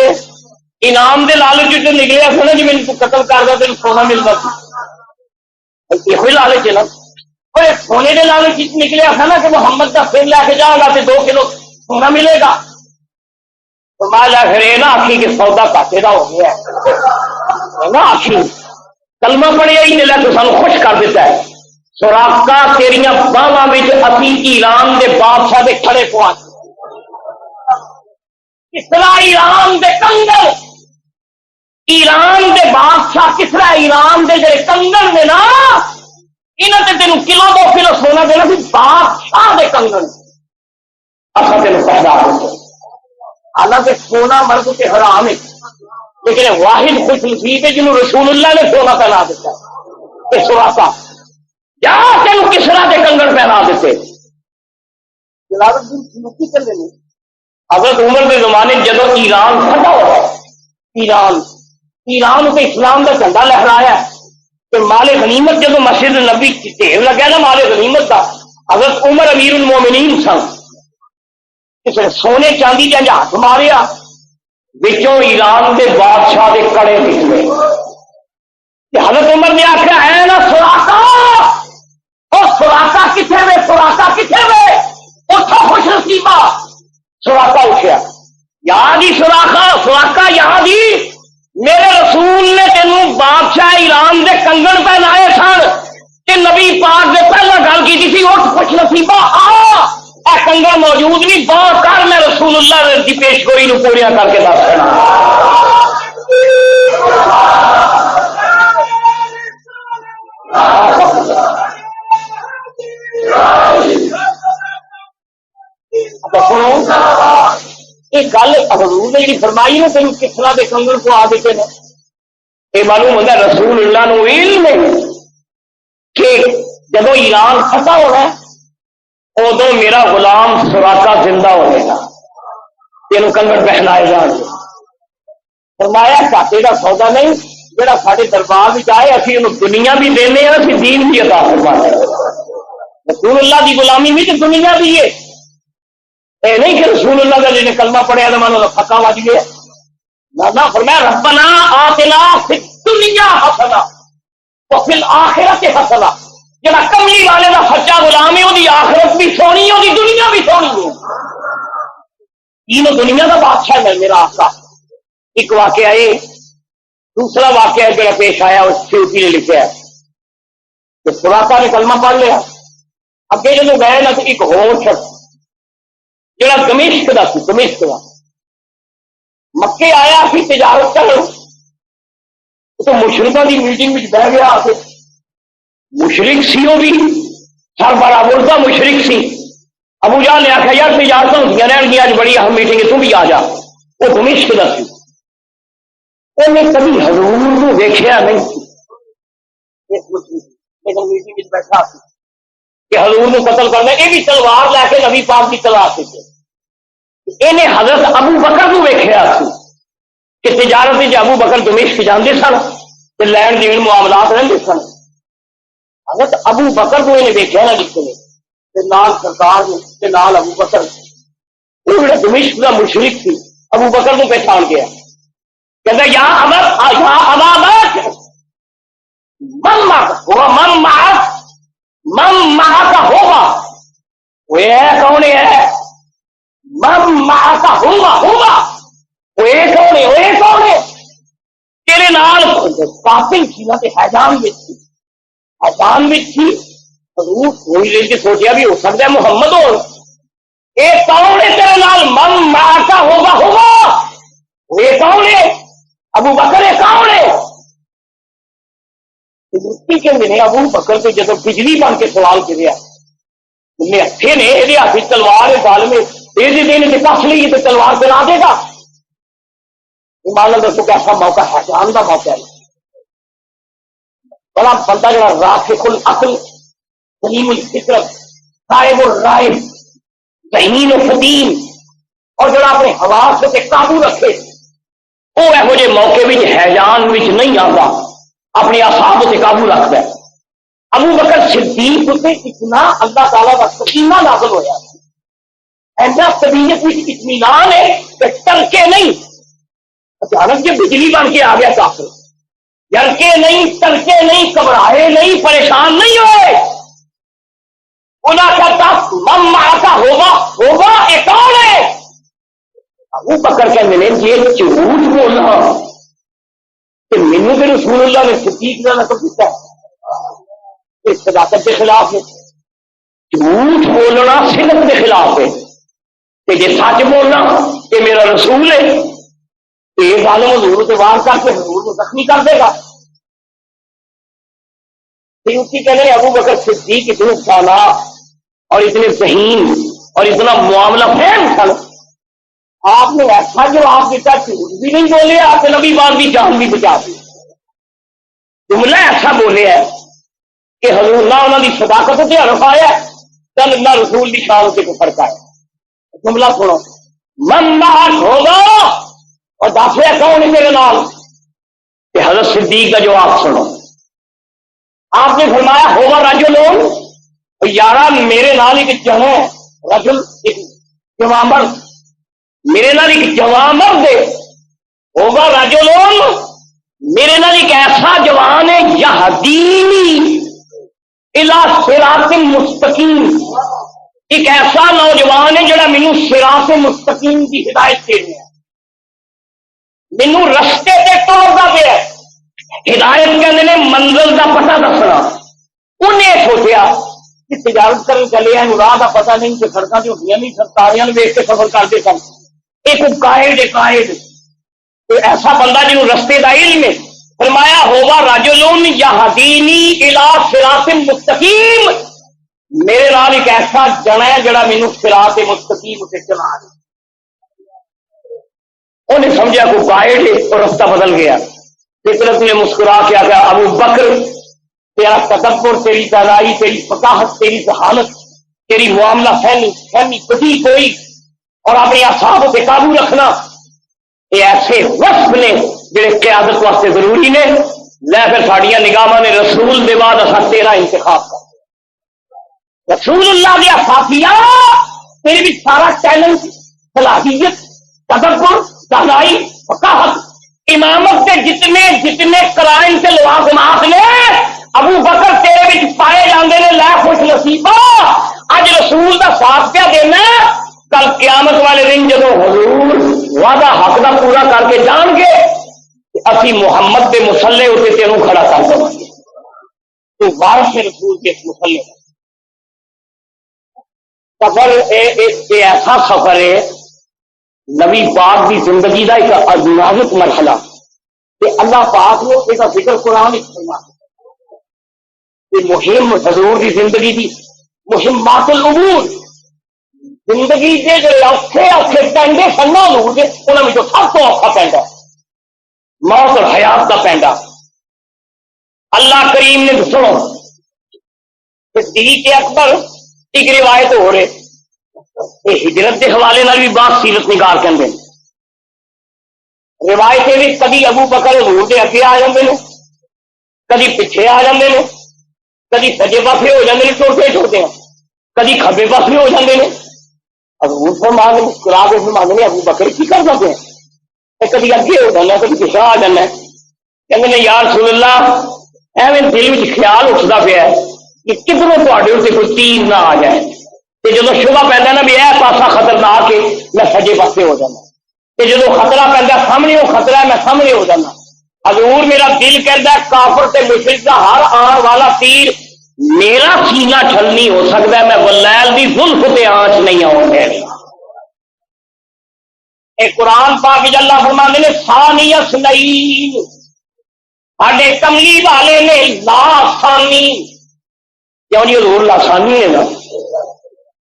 انعام دے لالچ جو نکلیا سا نا جی میں قتل کرتا تین سونا ملتا یہ لالچ ہے نا اور سونے کے لالچ نکلیا تھا نا کہ محمد کا سر لے کے جاؤں گا تو 2 کلو سونا ملے گا تو میں جا پھر یہ نہ آخی کہ سودا گھاٹے کا ہو گیا ہے نا آخی کلمہ پڑھیا ہی نہیں تو سانو خوش کر دیتا ہے سراقہ تیریاں باہواں وچ اسی ایران دے بادشاہ دے کھڑے پہنچ کسرا ایران دے کنگل ایران دے بادشاہ کسرا ایران دے جڑے کنگل نے نا انہاں تے تینوں کلو 2 کلو سونا دینا سی بادشاہ دے کنگل اساں تینوں پیدا ہوتے حالانکہ سونا مرد کے حرام ہے لیکن واحد خوش نصیب ہے جنہوں رسول اللہ نے سونا پہنا دیتا ہے کہ سراقہ یا تینوں کسرا دے کنگل پہنا دیتے جلال الدین سیوطی چلے نہیں حضرت عمر کے زمانے جدو ایران فتح ہوا ایران کے اسلام کا جھنڈا لہرایا کہ مال غنیمت جب مسجد نبی ڈھیر لگا نا مال غنیمت کا حضرت عمر امیر المومنین سن کسی نے سونے چاندی کا ہاتھ ماریا بچوں ایران کے بادشاہ کے کڑے نکلے حضرت عمر نے آخیا ہے نا سراقہ وہ سراقہ کتنے وے سراقہ کتنے وے اٹھو خوش نصیبہ سراقہ اٹھیا یاد ہی سراقہ یاد ہی میرے رسول نے تینوں بادشاہ ایران دے کنگن پہنائے سن کہ نبی پاک نے پہلا گل کی تھی اٹھ خوش نصیبہ آ اے کنگن موجود نہیں بہت کر میں رسول اللہ کی پیش گوئی نو پوریا کر کے دس دینا یہ گل حضور نے جی فرمائی نا تین کسرا کے کنگن کو آ دیتے ہیں یہ معلوم ہوتا ہے رسول اللہ نو علم ہے کہ جب ایران فتح ہونا ادو میرا غلام سراقہ زندہ ہوئے گا تین کنگن پہنائے جان فرمایا گھاٹے کا سودا نہیں جہاں سارے دربار میں آئے اسی انہوں دنیا بھی دینے ہیں اسی دین بھی عطا فرماتے ہیں رسول اللہ کی غلامی بھی تو دنیا بھی ہے اے نہیں کہ رسول اللہ کا جنہیں کلمہ پڑھیا تو مانو پکا بج گیا نہ فرمایا ربنا آتنا فی الدنیا حسنہ وفی الآخرۃ حسنہ جڑا کملی والے کا سچا غلام ہے وہی آخرت بھی سونی ہے وہی دنیا بھی سونی ہے تینوں دنیا کا بادشاہ ہے میرا آقا ایک واقعہ ہے دوسرا واقعہ جڑا پیش آیا اس سیوطی نے لکھا ہے کہ سراقہ نے کلمہ پڑھ لیا اگے جب گئے نا تو ایک ہور شخص جڑا دمشق دا سی دمشق دا مکے آیا سی تجارت کر تو مشرکوں کی میٹنگ میں بہ گیا مشرک سی وہ بھی سربراہ ملکہ مشرک سی ابو جہل نے آخیا یار تجارت ہوتی رہن گیا اج بڑی اہم میٹنگ ہے تو بھی آ جا وہ دمشق دا سی انہیں کبھی حضور کو ویکھیا نہیں لیکن میٹنگ میں بیٹھا سی کہ حضور کو قتل کرنا یہ بھی تلوار لے کے نبی پاک کی تلاش سے انہیں حضرت ابو بکر کو ویکھیا سی کہ تجارت میں ابو بکر دمشق جاندے سن تے لین دین معاملات رہندے سن حضرت ابو بکر کو انہیں ویکھیا نہ جس نے تے نال سرکار نے تے نال ابو بکر وہ جڑا دمشق کا مشرک سی ابو بکر کو پہچان گیا کہتا یا ابا بکر من کا ہوگا وہ کون ہے من کا ہوگا وہ کون ہے تیرے نال قاتل تھی نہ حیدان میں تھی حضور تھوڑی دیر کی سوچیا بھی ہو سکتا ہے محمد ہو یہ کون ہے تیرے نال من کا ہوگا وہ کون ہے ابو بکر یہ کون ہے؟ کہ ملے ابو بکر تو جب بجلی بن کے سوال کریا انہیں ہتھے نے یہ ہاتھ تلوار گل میں یہ دن کس لی تو تلوار چلا دے گا. مان دسو کیسا موقع ہے، جان کا موقع ہے. بڑا بندہ جڑا راسخ العقل سلیم الفطرت صاحب الرائے ذہین الفدین اور جڑا اپنے حواس سے قابو رکھے وہ یہو جے موقع بھی حیران نہیں آتا، اپنے اعصاب سے قابو رکھتا ہے. ابو بکر صدیق سے اتنا اللہ تعالیٰ کا سکینہ نازل ہوا، ایسا طبیعت میں اطمینان ہے کہ ٹرکے نہیں. اچانک یہ بجلی بن کے آ گیا کافر، ڈرکے نہیں، ٹرکے نہیں، گھبرائے نہیں، پریشان نہیں ہوئے. انہاں کہتا مما کا ہوگا یہ کون ہے؟ ابو بکر کہنے لگے یہ جھوٹ بولنا کہ مینوں تو رسول اللہ نے صدیق کا نقب دیتا ہے، اس صداقت کے خلاف ہے. جھوٹ بولنا صدق کے خلاف ہے. کہ یہ سچ بولنا کہ میرا رسول ہے تو یہ ظالم حضور سے وار کر کے حضور کو زخمی کر دے گا. اسی کہنے ابو بکر صدیق اتنے سالہ اور اتنے ذہین اور اتنا معاملہ فہم تھا، آپ نے ایسا جواب دیتا، جھوٹ بھی نہیں بولے، آپ نے نبی بات بھی جان بھی بچا دی. جملہ ایسا بولے ہے کہ حضور نہ انہوں کی صداقت سے حرف آیا چل نہ رسول کی شان سے کوئی فرق آیا. جملہ سنو، مماحت ہوگا اور دافع کون ہے میرے نال؟ کہ حضرت صدیق کا جواب سنو. آپ نے فرمایا ہوگا رجل، یارہ میرے نال ایک جمع رجل ایک جوامر، میرے نال ایک جوامر دے ہوگا رجل، میرے نال ایک ایسا جوان ہے یہدینی الی صراط مستقیم، ایک ایسا نوجوان ہے جڑا مینوں صراط مستقیم کی ہدایت دے رہا ہے، مینوں رستے تے ٹوردا پیا ہے. ہدایت کہندے نے منزل دا پتہ دسنا. انہیں سوچیا کہ تجارت کرنے چلے ہیں، راہ کا پتہ نہیں کہ سڑکاں تے ہوندیاں نہیں، سرکاریاں ویکھ کے سفر کرتے سن. ایک قائد کوئی ایسا بندہ جنہوں رستے دا علم ہے. فرمایا ہوگا رجل یہدینی الی صراط مستقیم، میرے نال ایک ایسا جنا ہے جڑا مینوں صراط مستقیم تے چلا دے. انہیں سمجھا کوئی قائد ہے اور رستہ بدل گیا. فطرت نے مسکرا کے آگیا ابو بکر تیرا تدبر، تیری دانائی، تیری فقاہت، تیری ذہانت، تیری معاملہ فہمی بدی کوئی اور اپنی اعصاب پہ قابو رکھنا، یہ ایسے وصف نے جڑے قیادت واسطے ضروری نے. لے پھر ساڈیاں نگاہاں نے رسول دے بعد اساں تیرا انتخاب کر رسول اللہ دیا ساتھیا. تیرے بھی سارا ٹیلنٹ، صلاحیت، تدبر، دانائی، فقاہت، امامت کے جتنے قرائن سے لوازمات نے ابو بکر تیرے وچ پائے جاندے نے. لے خوش نصیبا اج رسول دا ساتھ پہ دینا، کل قیامت والے دن جدو حضور وعدہ حق دا پورا کر کے جان گے اسی محمد کے مسلے اتنے تینوں کھڑا کر دیں گے. تو وارث رسول کے مسلے سفر ایسا سفر ہے نبی پاک کی زندگی کا ایک نازک مرحلہ کہ اللہ پاک نے اس کا ذکر قرآن مہم حضور کی زندگی کی مہمات الامور، زندگی کے جو اوکھے پینڈے سننا حضور کے انہوں میں جو سب تو اوکھا پینڈا موت اور حیات کا پینڈا. اللہ کریم نے سنو صدیق اکبر ایک روایت ہو رہے ہجرت کے حوالے نال بھی بات سیرت نگار کہندے ہیں. روایتیں بھی کبھی ابو بکر حضور کے اگے آ جاندے نے، کبھی پیچھے آ جاندے نے، کبھی سجے پاسے ہو جاندے نے ٹوٹے ٹوٹے، کبھی کھبے پاسے ہو جاندے نے. حضور فرما کے مسکرا کے فرماندے نے ابو بکر کی کر دے کبھی اگے ہو جانا کبھی پیچھے آ جانا. کہندے نے یا رسول اللہ ایویں دل میں خیال اٹھتا پیا ہے کہ کدھروں تواڈے تے کوئی تیر نہ آ جائے. جدو شبہ پہنتا نا بھی اے پاسا خطرناک ہے میں سجے پاسے ہو جانا، جدو خطرہ پہنتا سامنے وہ خطرہ ہے میں سامنے ہو جانا. حضور میرا دل کہتا ہے کافر تے مشرک کا ہر آن والا تیر میرا سینہ چھل نہیں ہو سکتا، میں ولیل دی زلف تے آنچ نہیں آن دینی. اے قرآن پاک اللہ فرماتے نے ثانی اثنین، ساڈے کملی والے نے لاسانی، کیوں نہیں حضور لاسانی ہے نا؟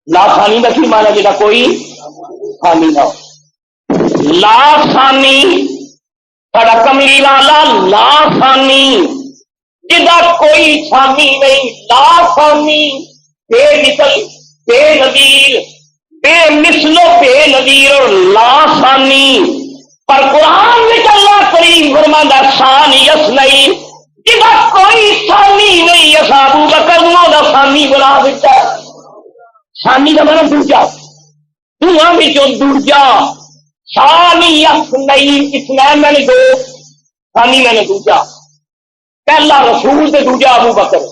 لاسانی کا کی مانا جا کوئی ثانی نہ ہو، لاسانی ساڈا کملی والا لاسانی جدا کوئی ثانی نہیں، لاسانی بے مثل بے نظیر بے مثل و بے نظیر اور لاسانی، پر قرآن میں اللہ کریم فرماتا ثانی اثنین جدا کوئی ثانی نہیں، ابو بکر دا ثانی بنا دیتا ہے، ثانی کا مطلب دوجا، دواں وچوں دوجا، ثانی اثنین، اثنین میں نے دو، ثانی میں نے دوجا، پہلا رسول سے دوجا ابو بکر،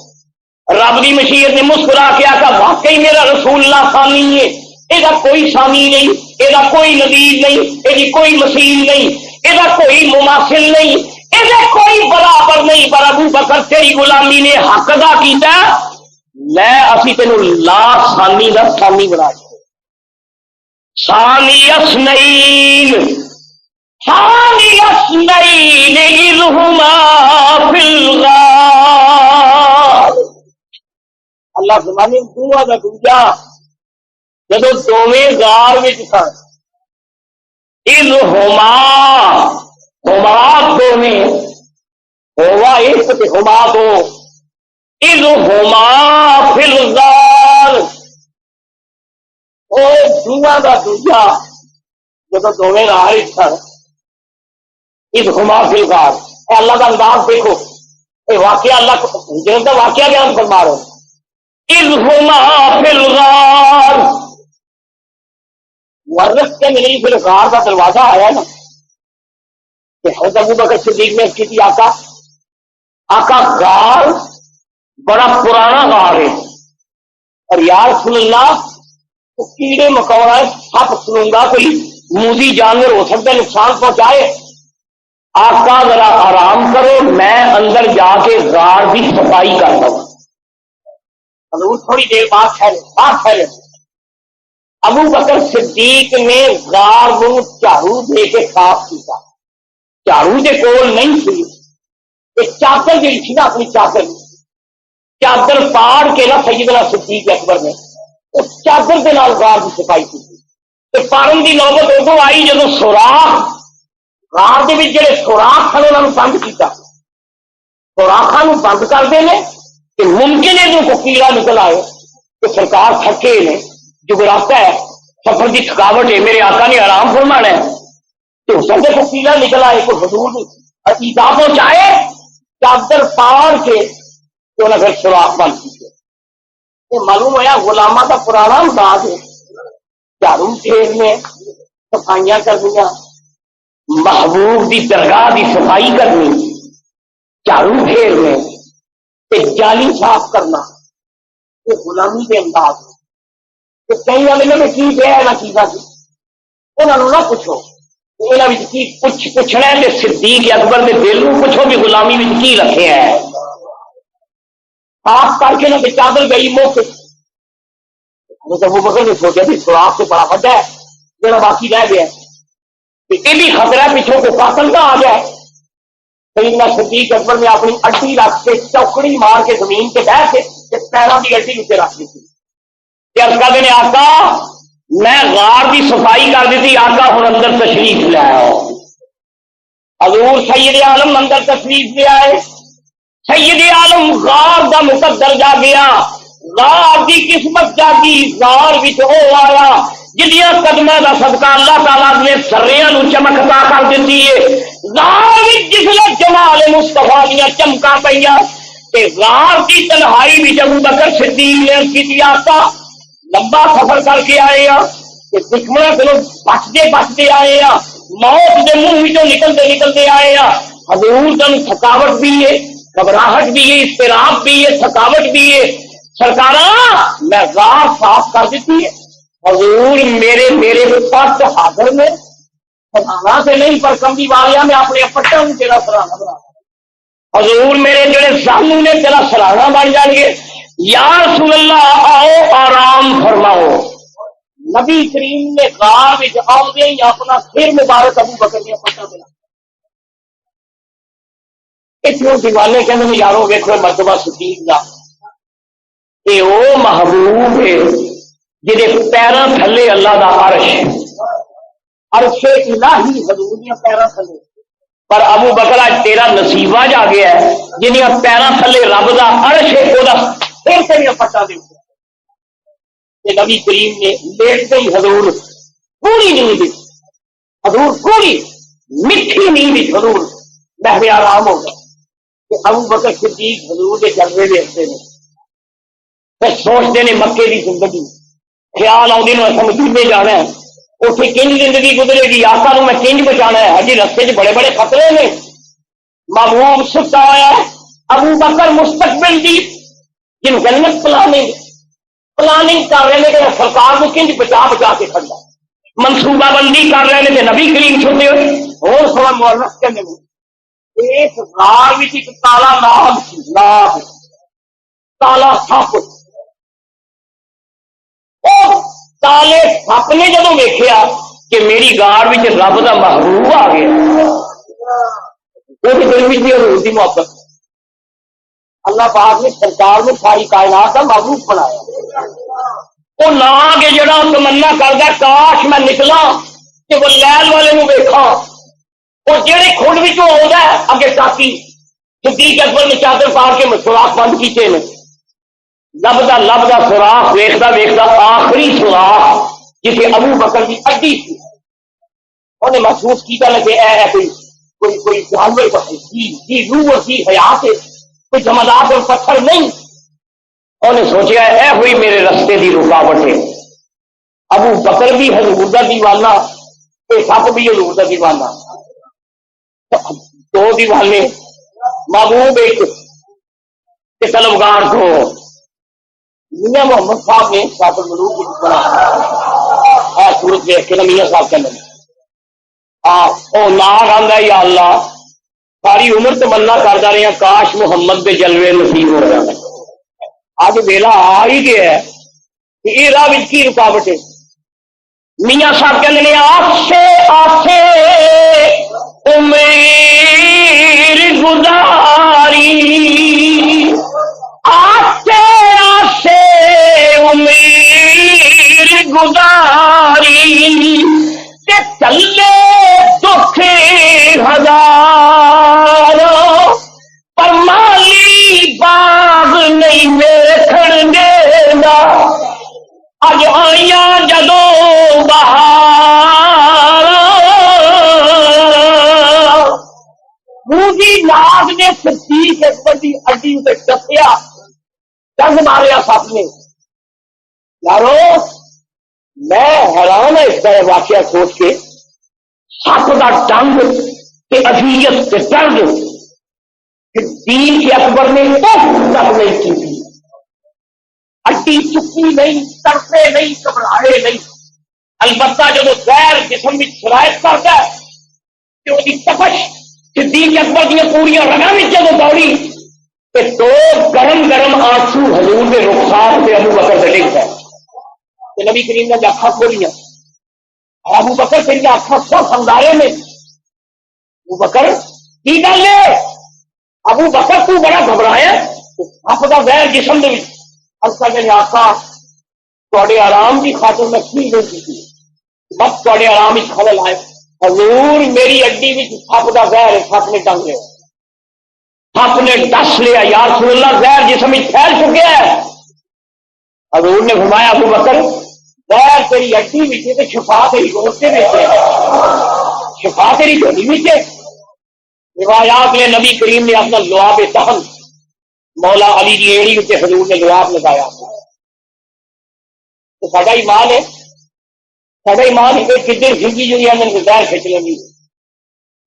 رب دی مشیت نے مسکرا کے آکا واقعی میرا رسول اللہ ثانی ہے، یہ کوئی ثانی نہیں، یہ کوئی نظیر نہیں، یہ کوئی مثیل نہیں، یہ کوئی مماثل نہیں، یہ کوئی برابر نہیں، پر ابو بکر تیری غلامی نے حق ادا کیتا، میں اسی تینوں لا ثانی دا ثانی بنا دیا، ثانی اثنین، ثانی اثنین اذ ہما فی الغار، اللہ فرمانے دعا دا دوجا جدو دوویں غار وچ سن، اذ ہما، ہما دوویں، ہوا ایک تے ہما دو، اذ ہما فی الغار، او دعا دا دوجا جدو دوویں غار وچ سن، اذ ہما فی الغار، اے اللہ کا انداز دیکھو، اے واقعہ اللہ جن کا واقعہ بیان فرما رہے اذ ہما فی الغار، ورث کے نہیں پھر غار کا دروازہ آیا نا کہ حضرت ابو بکر صدیق نے کی تھی آقا غار بڑا پرانا غار ہے اور یا رسول اللہ تو کیڑے مکوڑا سپ سنوں گا کوئی موذی جانور ہو سکتا ہے نقصان پہنچائے، آقا ذرا آرام کرو میں اندر جا کے غار کی صفائی کرتا ہوں، حضور تھوڑی دیر بعد ٹھہرے، ابو بکر صدیق نے غار کو جھاڑو دے کے صاف کیا، جھاڑو کے کول نہیں تھی، ایک چادر جو تھی نا اپنی چادر پاڑ کے نا سیدنا صدیق اکبر نے اس چادر کے نال غار کی صفائی کی، پاڑن کی نوبت ادو آئی جدو سوراخ غار کے جڑے سوراخ سن انہوں نے بند کیا، سوراخا بند کرتے ہیں کہ ممکن ہے جو کیڑا نکل آئے کہ سرکار تھکے نے جگراتا ہے سفر کی تھکاوٹ ہے میرے آقا نے آرام فرمانا ہے تو سب کو کیڑا نکل آئے کوئی حضور عقیدہ پہنچائے، چادر پاڑ کے تو انہیں پھر سوراخ بند کیتے، یہ معلوم ہوا غلامہ کا پرانا انداز ہے، جھاڑو پھیرنے صفائیاں کرنی، محبوب کی درگاہ کی صفائی کرنی، جھاڑو پھیرنے جالی صاف کرنا، یہ غلامی کے انداز ہے، کئی والے میں کی پیا نہ چیزاں کی انہوں نہ پوچھو، انہوں کی پوچھنا ہے کہ صدیق اکبر کے دل کو پوچھو بھی غلامی میں کی رکھے ہے، صاف کر کے نہ چادر گئی موقع ابو بکر نے سوچا بھی سوراخ سے بڑا وڈا ہے جڑا باقی رہ گیا، یہ بھی خطرہ ہے پیچھوں کو قاتل کا آ گیا، سیدنا صدیق اکبر نے اپنی اڈی رکھ کے چوکڑی مار کے زمین پہ بیٹھ کے پیروں کی اڈی نیچے رکھ دی تھی، کہتے ہیں آقا میں غار کی صفائی کر دی تھی، آقا ہوں اندر تشریف لے آؤ، حضور سید عالم اندر تشریف لے آئے، سید عالم غار دا مقدر جا گیا، غار دی قسمت جاگی، غار وچ او آیا جدیاں قدماں دا صدقہ اللہ تعالی نے سریاں نو چمک عطا کر دیتی ہے، غار وچ جسلے جمال مصطفیٰ دیاں چمکاں پئیاں تے غار کی تنہائی وچ ابو بکر صدیق نے کیتی آقا لمبا سفر کر کے آئے کہ دشمنوں سے بچتے آئے موت کے منہ نکلتے آئے حضور تم تھکاوٹ بھی ہے، گھبراہٹ بھی ہے، اضطراب بھی ہے، تھکاوٹ بھی ہے، سرکار میں غار صاف کر دیتی ہے، حضور میرے پاس حاضر میں سرانا سے نہیں پر کمبی والیا میں اپنے پٹا میں تیرا سرانا بنا، حضور میرے جڑے سامنے نے تیرا سرانا بن جان گے، یا رسول اللہ آؤ آرام فرماؤ، نبی کریم نے غار میں آؤندے ہی اپنا سر مبارک ابو بکر نے پٹا ملا اتنے دیوانے کہنے میں یارو ویکھو مرتبہ صدیق دا کہ وہ محبوب ہے جہے پیراں تھلے اللہ دا عرش الہی حضور دیا پیراں تھلے پر ابو بکر اج تیرا نصیبہ جا گیا ہے جنیاں پیراں تھلے رب دا عرش ہے وہ سر سے پٹا دے نبی کریم نے لیٹتے ہی حضور پوری نیند حضور پوری میٹھی نیند حضور بہرے آرام ہو گیا کہ ابو بکر صدیق حضور کے جلوے دیکھتے ہیں پھر سوچتے ہیں مکے کی زندگی خیال آؤں اصل مدینے جانا ہے اتنے کنج زندگی گزرے گی آقا نو میں کنج بچانا ہے ہجی رستے بڑے بڑے خطرے نے محبوب ستا ہوا ہے ابو بکر مستقبل کی جن جنت پلاننگ کر رہے ہیں کہ سرکار کو کنج بچا بچا کے کھڑا منصوبہ بندی کر رہے ہیں کہ نبی کریم چھوٹے ہوئے اور تھوڑا مورخ کہنے میں ایک غار میں ایک تالا ناگ تالا سپ تالے سپ نے جدو ویکھیا کہ میری غار میں رب کا محبوب آ گیا وہ دل میں حضور کی محبت اللہ پاک نے سرکار نے ساری کائنات کا محبوب بنایا وہ ناگ جڑا تمنا کرتا کاش میں نکلا کہ وہ لیل والے نو ویکھا وہ جہے کھنڈ بچوں آتا ہے اگے ٹاکی صدیق اکبر نے چادر پار کے سوراخ بند کیتے ہیں لبدا سوراخ ویکھدا ویکھدا آخری سوراخ جسے ابو بکر کی اڈی تھی انہیں محسوس کیتا لگے اے کوئی جانور کی روح اور کی حیات ہے کوئی جمادات اور پتھر نہیں انہیں سوچا اے ہوئی میرے رستے کی رکاوٹ ہے ابو بکر بھی حضور دا دیوانہ سپ بھی حضور دا دیوانہ دو دیوانے محبوب ایک طلبگار کو میاں محمد صاحب نے صاحب الملوک بنا صورت دیکھ کے میاں صاحب کہنے ناگ آندا یا اللہ ساری عمر تمنا کرتا رہا کاش محمد کے جلوے نصیب ہو جائے اج ویلا آ ہی گیا ہے یہ راہ کی رکاوٹ ہے میاں صاحب کہنے آسے آسے امیر گزاری آسے آسے امیر گزاری کہ چلے دکھ ہزاروں پر مالی باغ نہیں ویکھن دینا اج آئیاں جدو بہار موجی ناگ نے صدیق اکبر کی اڈی سے ٹپیا ڈنگ ماریا سپ نے یارو میں حیران ہے اس کا واقعہ سوچ کے سپ کا ڈنگ کے اذیت کے درد صدیق اکبر نے تک نہیں کی تھی اڈی چکی نہیں تڑپے نہیں گھبرائے نہیں البتہ جب وہ زہر جسم میں شرائط کرتا ہے کہ وہ تپش صدیق اکبر کی پوریا رگاں میں جب دوڑی کہ دو گرم گرم آنسو حضور کے رخسار سے ابو بکر سے ڈگ گئے کہ نبی کریم نے آنکھاں کھولیاں ابو بکر تیری آنکھاں سب سمندارے میں ابو بکر کی گل ہے ابو بکر تو بڑا گھبرایا سپ کا زہر جسم دے آقا تھوڑے آرام کی خاطر میں کی نہیں کی بس تھوڑے آرام ہی خلل آئے حضور میری اڈی بھی سپ کا زہر سپ نے ڈنگ لیا سپ نے ڈس لیا یا رسول اللہ زہر جسم پھیل چکے ہے حضور نے فرمایا ابو بکر زہر تیری اڈی بھی شفا تیری گوشت میں شفا تیری گولی میں روایات میں نبی کریم نے اپنا لعاب دہن مولا علی کی ایڑی اتنے حضور نے لعاب لگایا تو ساڈا ایمان ہے ساڈا ایمان ہے کہ گدڑ سنگھی جو زہر کھچ لینی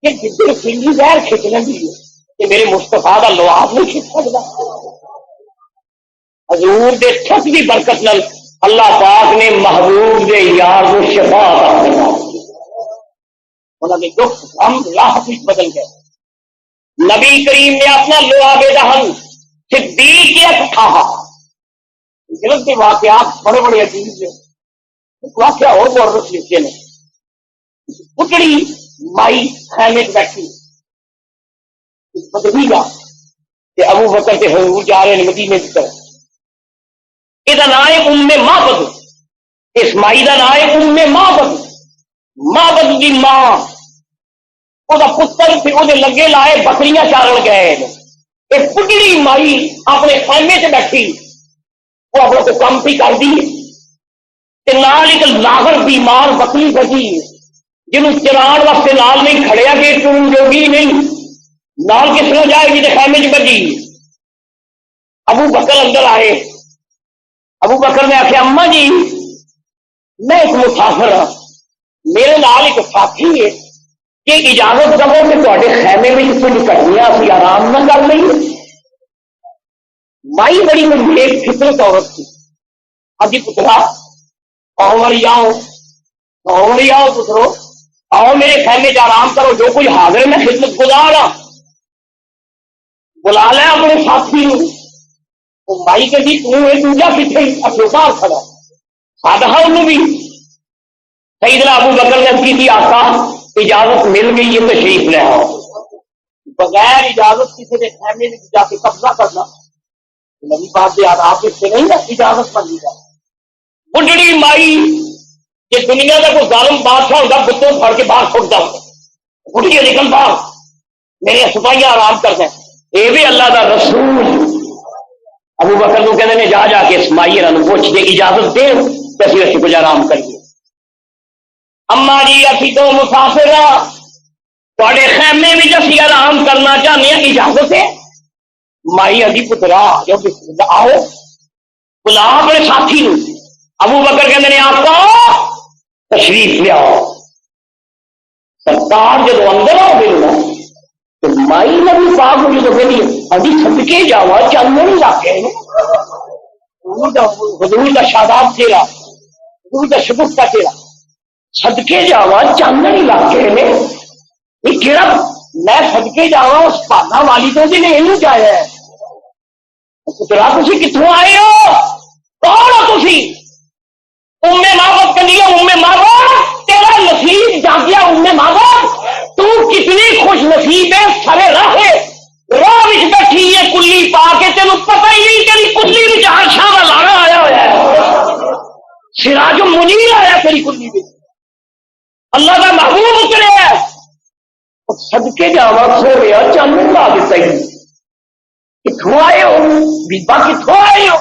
کہ گدڑ سنگھی زہر کھچ لینی کہ میرے مصطفیٰ کا لعاب نہیں کھچ سکتا حضور دے تھک کی برکت نال اللہ پاک نے محبوب دے یار کو شفا عطا فرمائی انہوں نے دکھ غم راحت بدل گئے نبی کریم نے اپنا لعاب دہن صدیق کے واقعات بڑے بڑے عجیب ہیں واقعہ اور غور لکھتے ہیں، پتڑی مائی خیمے بیٹھی بدلی گا کہ ابو بکر کے حضور جا رہے ہیں مدینے کی طرف، یہ نام ہے ام معبد، اس مائی کا نام ہے ام معبد، معبد کی ماں وہ پتر پھر وہ لگے لائے بکریاں چارن گئے، ایک پتڑی مائی اپنے خیمے سے بیٹھی وہ اپنا کو کام بھی کر دی، نال ایک لاغر بیمار بکری بچی جنہوں چران واسطے نال نہیں کھڑیا کہ چون جوگی نہیں نال کس طرح جائے گی تو خیمے چ بجی۔ ابو بکر اندر آئے، ابو بکر نے آخیا اما جی میں ایک مسافر ہاں، میرے نال ایک ساتھی ہے کہ اجازت دو کہ تے خیمے میں کچھ نکلنی اسی آرام نہ کر لیں۔ مائی بڑی نیک فطرت عورت تھی، ابھی پترا آؤ والی آؤ، آؤ والی آؤ پترو، آؤ میرے خیمے چ آرام کرو، جو کوئی حاضر میں خدمت گزار ہاں، بلا لیا اپنے ساتھی نو۔ مائی کہ جی تجا کتنے اپنے باہر کھڑا سادہ انہوں بھی سیدنا ابو بکر نے کی تھی آقا اجازت مل گئی ہے تشریف لے آؤ، بغیر اجازت کسی نے خیمے میں جا کے قبضہ کرنا نبی پاک کے آداب سے نہیں نا اجازت مانگی جائے۔ بڑھڑی مائی یہ دنیا کا کوئی ظالم بادشاہ ہوگا بتوں پھڑ کے باہر پھوٹتا ہوگا، بڑھیا نکل باہر میرے سپاہیاں آرام کرتے ہیں، یہ بھی اللہ کا رسول۔ ابو بکر کو کہتے ہیں جا کے اسمائی پوچھ کے اجازت دے کہ اسی اچھی کچھ آرام کریے۔ اما جی اسی تو مسافر ہاں، تھوڑے خیمے میں اسی آرام کرنا چاہتے ہیں، اجازت ہے؟ مائی ابھی پترا آؤ بلا اپنے ساتھی نو۔ ابو بکر کہتے ہیں آقا تشریف لے آؤ۔ سرکار جب اندر آ گئی نا تو مائی نبی پاک کو جو کہتی ابھی صدقے جاوا چاندنی علاقے حضور کا شاداب چہرہ، حضور کا شگفتہ چہرہ، صدقے جاوا چاندنی علاقے میں یہ کہڑا میں صدقے جاوا اس پانا والی تو جی نے یہ جایا ہے۔ پترا تھی کتوں آئے ہو، کون ہو تھی؟ ام معبد کہنی ہے ام معبد تیرا نصیب جاگیا ام معبد، تو کتنی خوش نصیب ہے، سارے راہ بیٹھی ہے کلی پا کے تینوں پتہ ہی نہیں تیری کلی میں ہر شاہ لانا آیا ہوا ہے، سراج منیر آیا تیری کلی میں، اللہ کا محبوب اترے ہے۔ صدقے جاوا سونے چاند لا دیتا ہی کتوں آئے ہو بیبا کتوں آئے ہو؟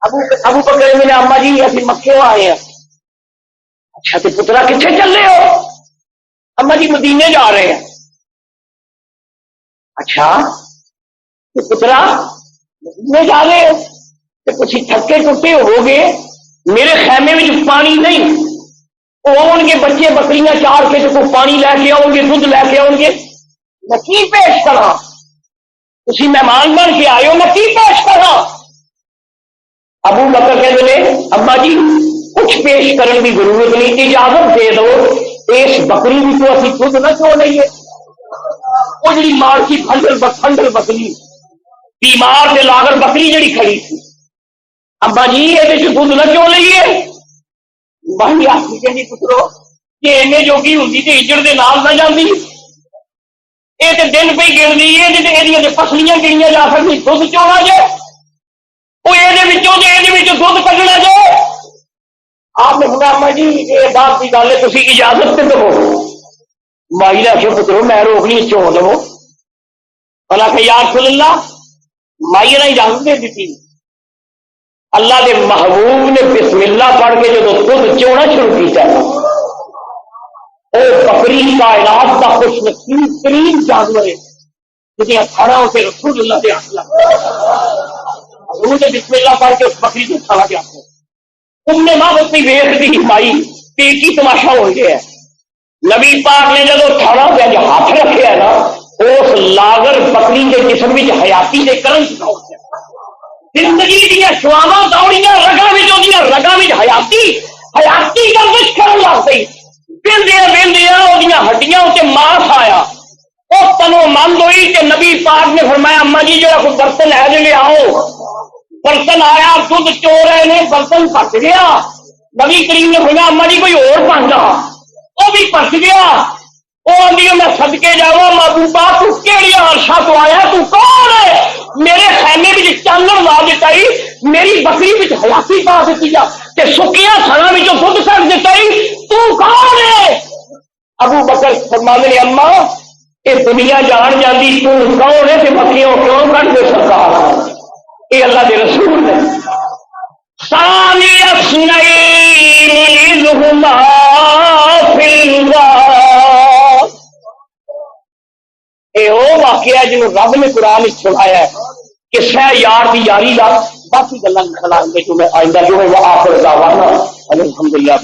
ابو بکر میرے اما جی ابھی مکے آئے ہیں۔ اچھا تو پترا کتنے چل رہے ہو؟ اما جی مدینے جا رہے ہیں۔ اچھا تو پترا مدینے جا رہے ہو تو کچھ تھکے ٹوٹے ہو گے، میرے خیمے میں جو پانی نہیں ان کے بچے بکریاں چار کے تو پانی لے کے آؤ گے، دودھ لے کے آؤ گے، میں کی پیش کرا؟ تھی مہمان بن کے آئے ہو، میں کی پیش کرا؟ ابو بکر کہتے ہیں اما جی کچھ پیش کرنے کی ضرورت نہیں، اجازت دے دو اس بکری بھی تو اسی خود نہ چو لئیے، وہ جی مار کی پھنڈل بکری بیمار سے لاغر بکری جڑی کھڑی تھی، ابا جی یہ دودھ نہ چو لئیے۔ بھائی آپ کہ پترو کہ اینے جوگی ہوتی تو اجڑ کے نال نہ جاتی، یہ تو دن پہ گرنی ہے، پسلیاں گڑیاں جا سکتی، دھد چونا جائے وہ یہ دھد کھنا جائے۔ آپ نے فرمایا جی یہ بات کی گل ہے، تھی اجازت تو دو۔ مائی نے آخر پترو میں روکنی چو لو، بلا کہ یا رسول اللہ، مائی نے اجازت دے دیتی۔ اللہ کے محبوب نے بسم اللہ پڑھ کے جب دودھ چونا شروع کیا وہ بکری کائنات کا خوش نصیب ترین جانور ہے جہاں تھڑا سے رسول اللہ کے ہاتھ حضور نے بسم اللہ پڑھ کے اس بکری کو تھڑا کے ہاتھ تم نے ماں بتی ویخ دی مائی کی تماشا ہو گیا ہے۔ نبی پاک نے جب تھڑا پہ ہاتھ رکھے ہے نا اس لاغر بکری کے جسم میں حیاتی کے کرنٹ ہو گیا، زندگی دیا شواواں دوڑیاں رگاں حیاتی گردش کرن لگ پئی، ویندیا وہ ہڈیاں اتنے ماس آیا، وہ تنو مند ہوئی کہ نبی پاک نے فرمایا اما جی جو کوئی برتن ہے جو لے آؤ۔ برتن آیا، دودھ چو رہے نے، برتن پک گیا، نبی کریم نے فرمایا اما جی کوئی اور پڑھنا، وہ بھی پس گیا. وہ آدھی میں صدقے جاوا محبوبہ تو کہڑی عرشا تو آیا، تو کون ہے؟ میرے خیمے میں چاندن لا دیتا ہی، میری بکری میں حیاتی پا دیتی جا تے سکیاں تھڑا میں دودھ کر دیتا ہی، تو کون ہے؟ ابو بکر فرمانے نے اما یہ دنیا جان جاتی تو کون ہے تے بکریوں کیوں کٹ دے سرکار؟ یہ اللہ کے رسول نے. ثانی اثنین اذ ہما فی الغار، یہ وہ واقعہ ہے جنہوں رب نے قرآن سنایا ہے کہ سہ یار دی یاری دا باقی گلاں کھلا کے جو میں آئندہ جو ہے وہ آخر دعوانا الحمدللہ.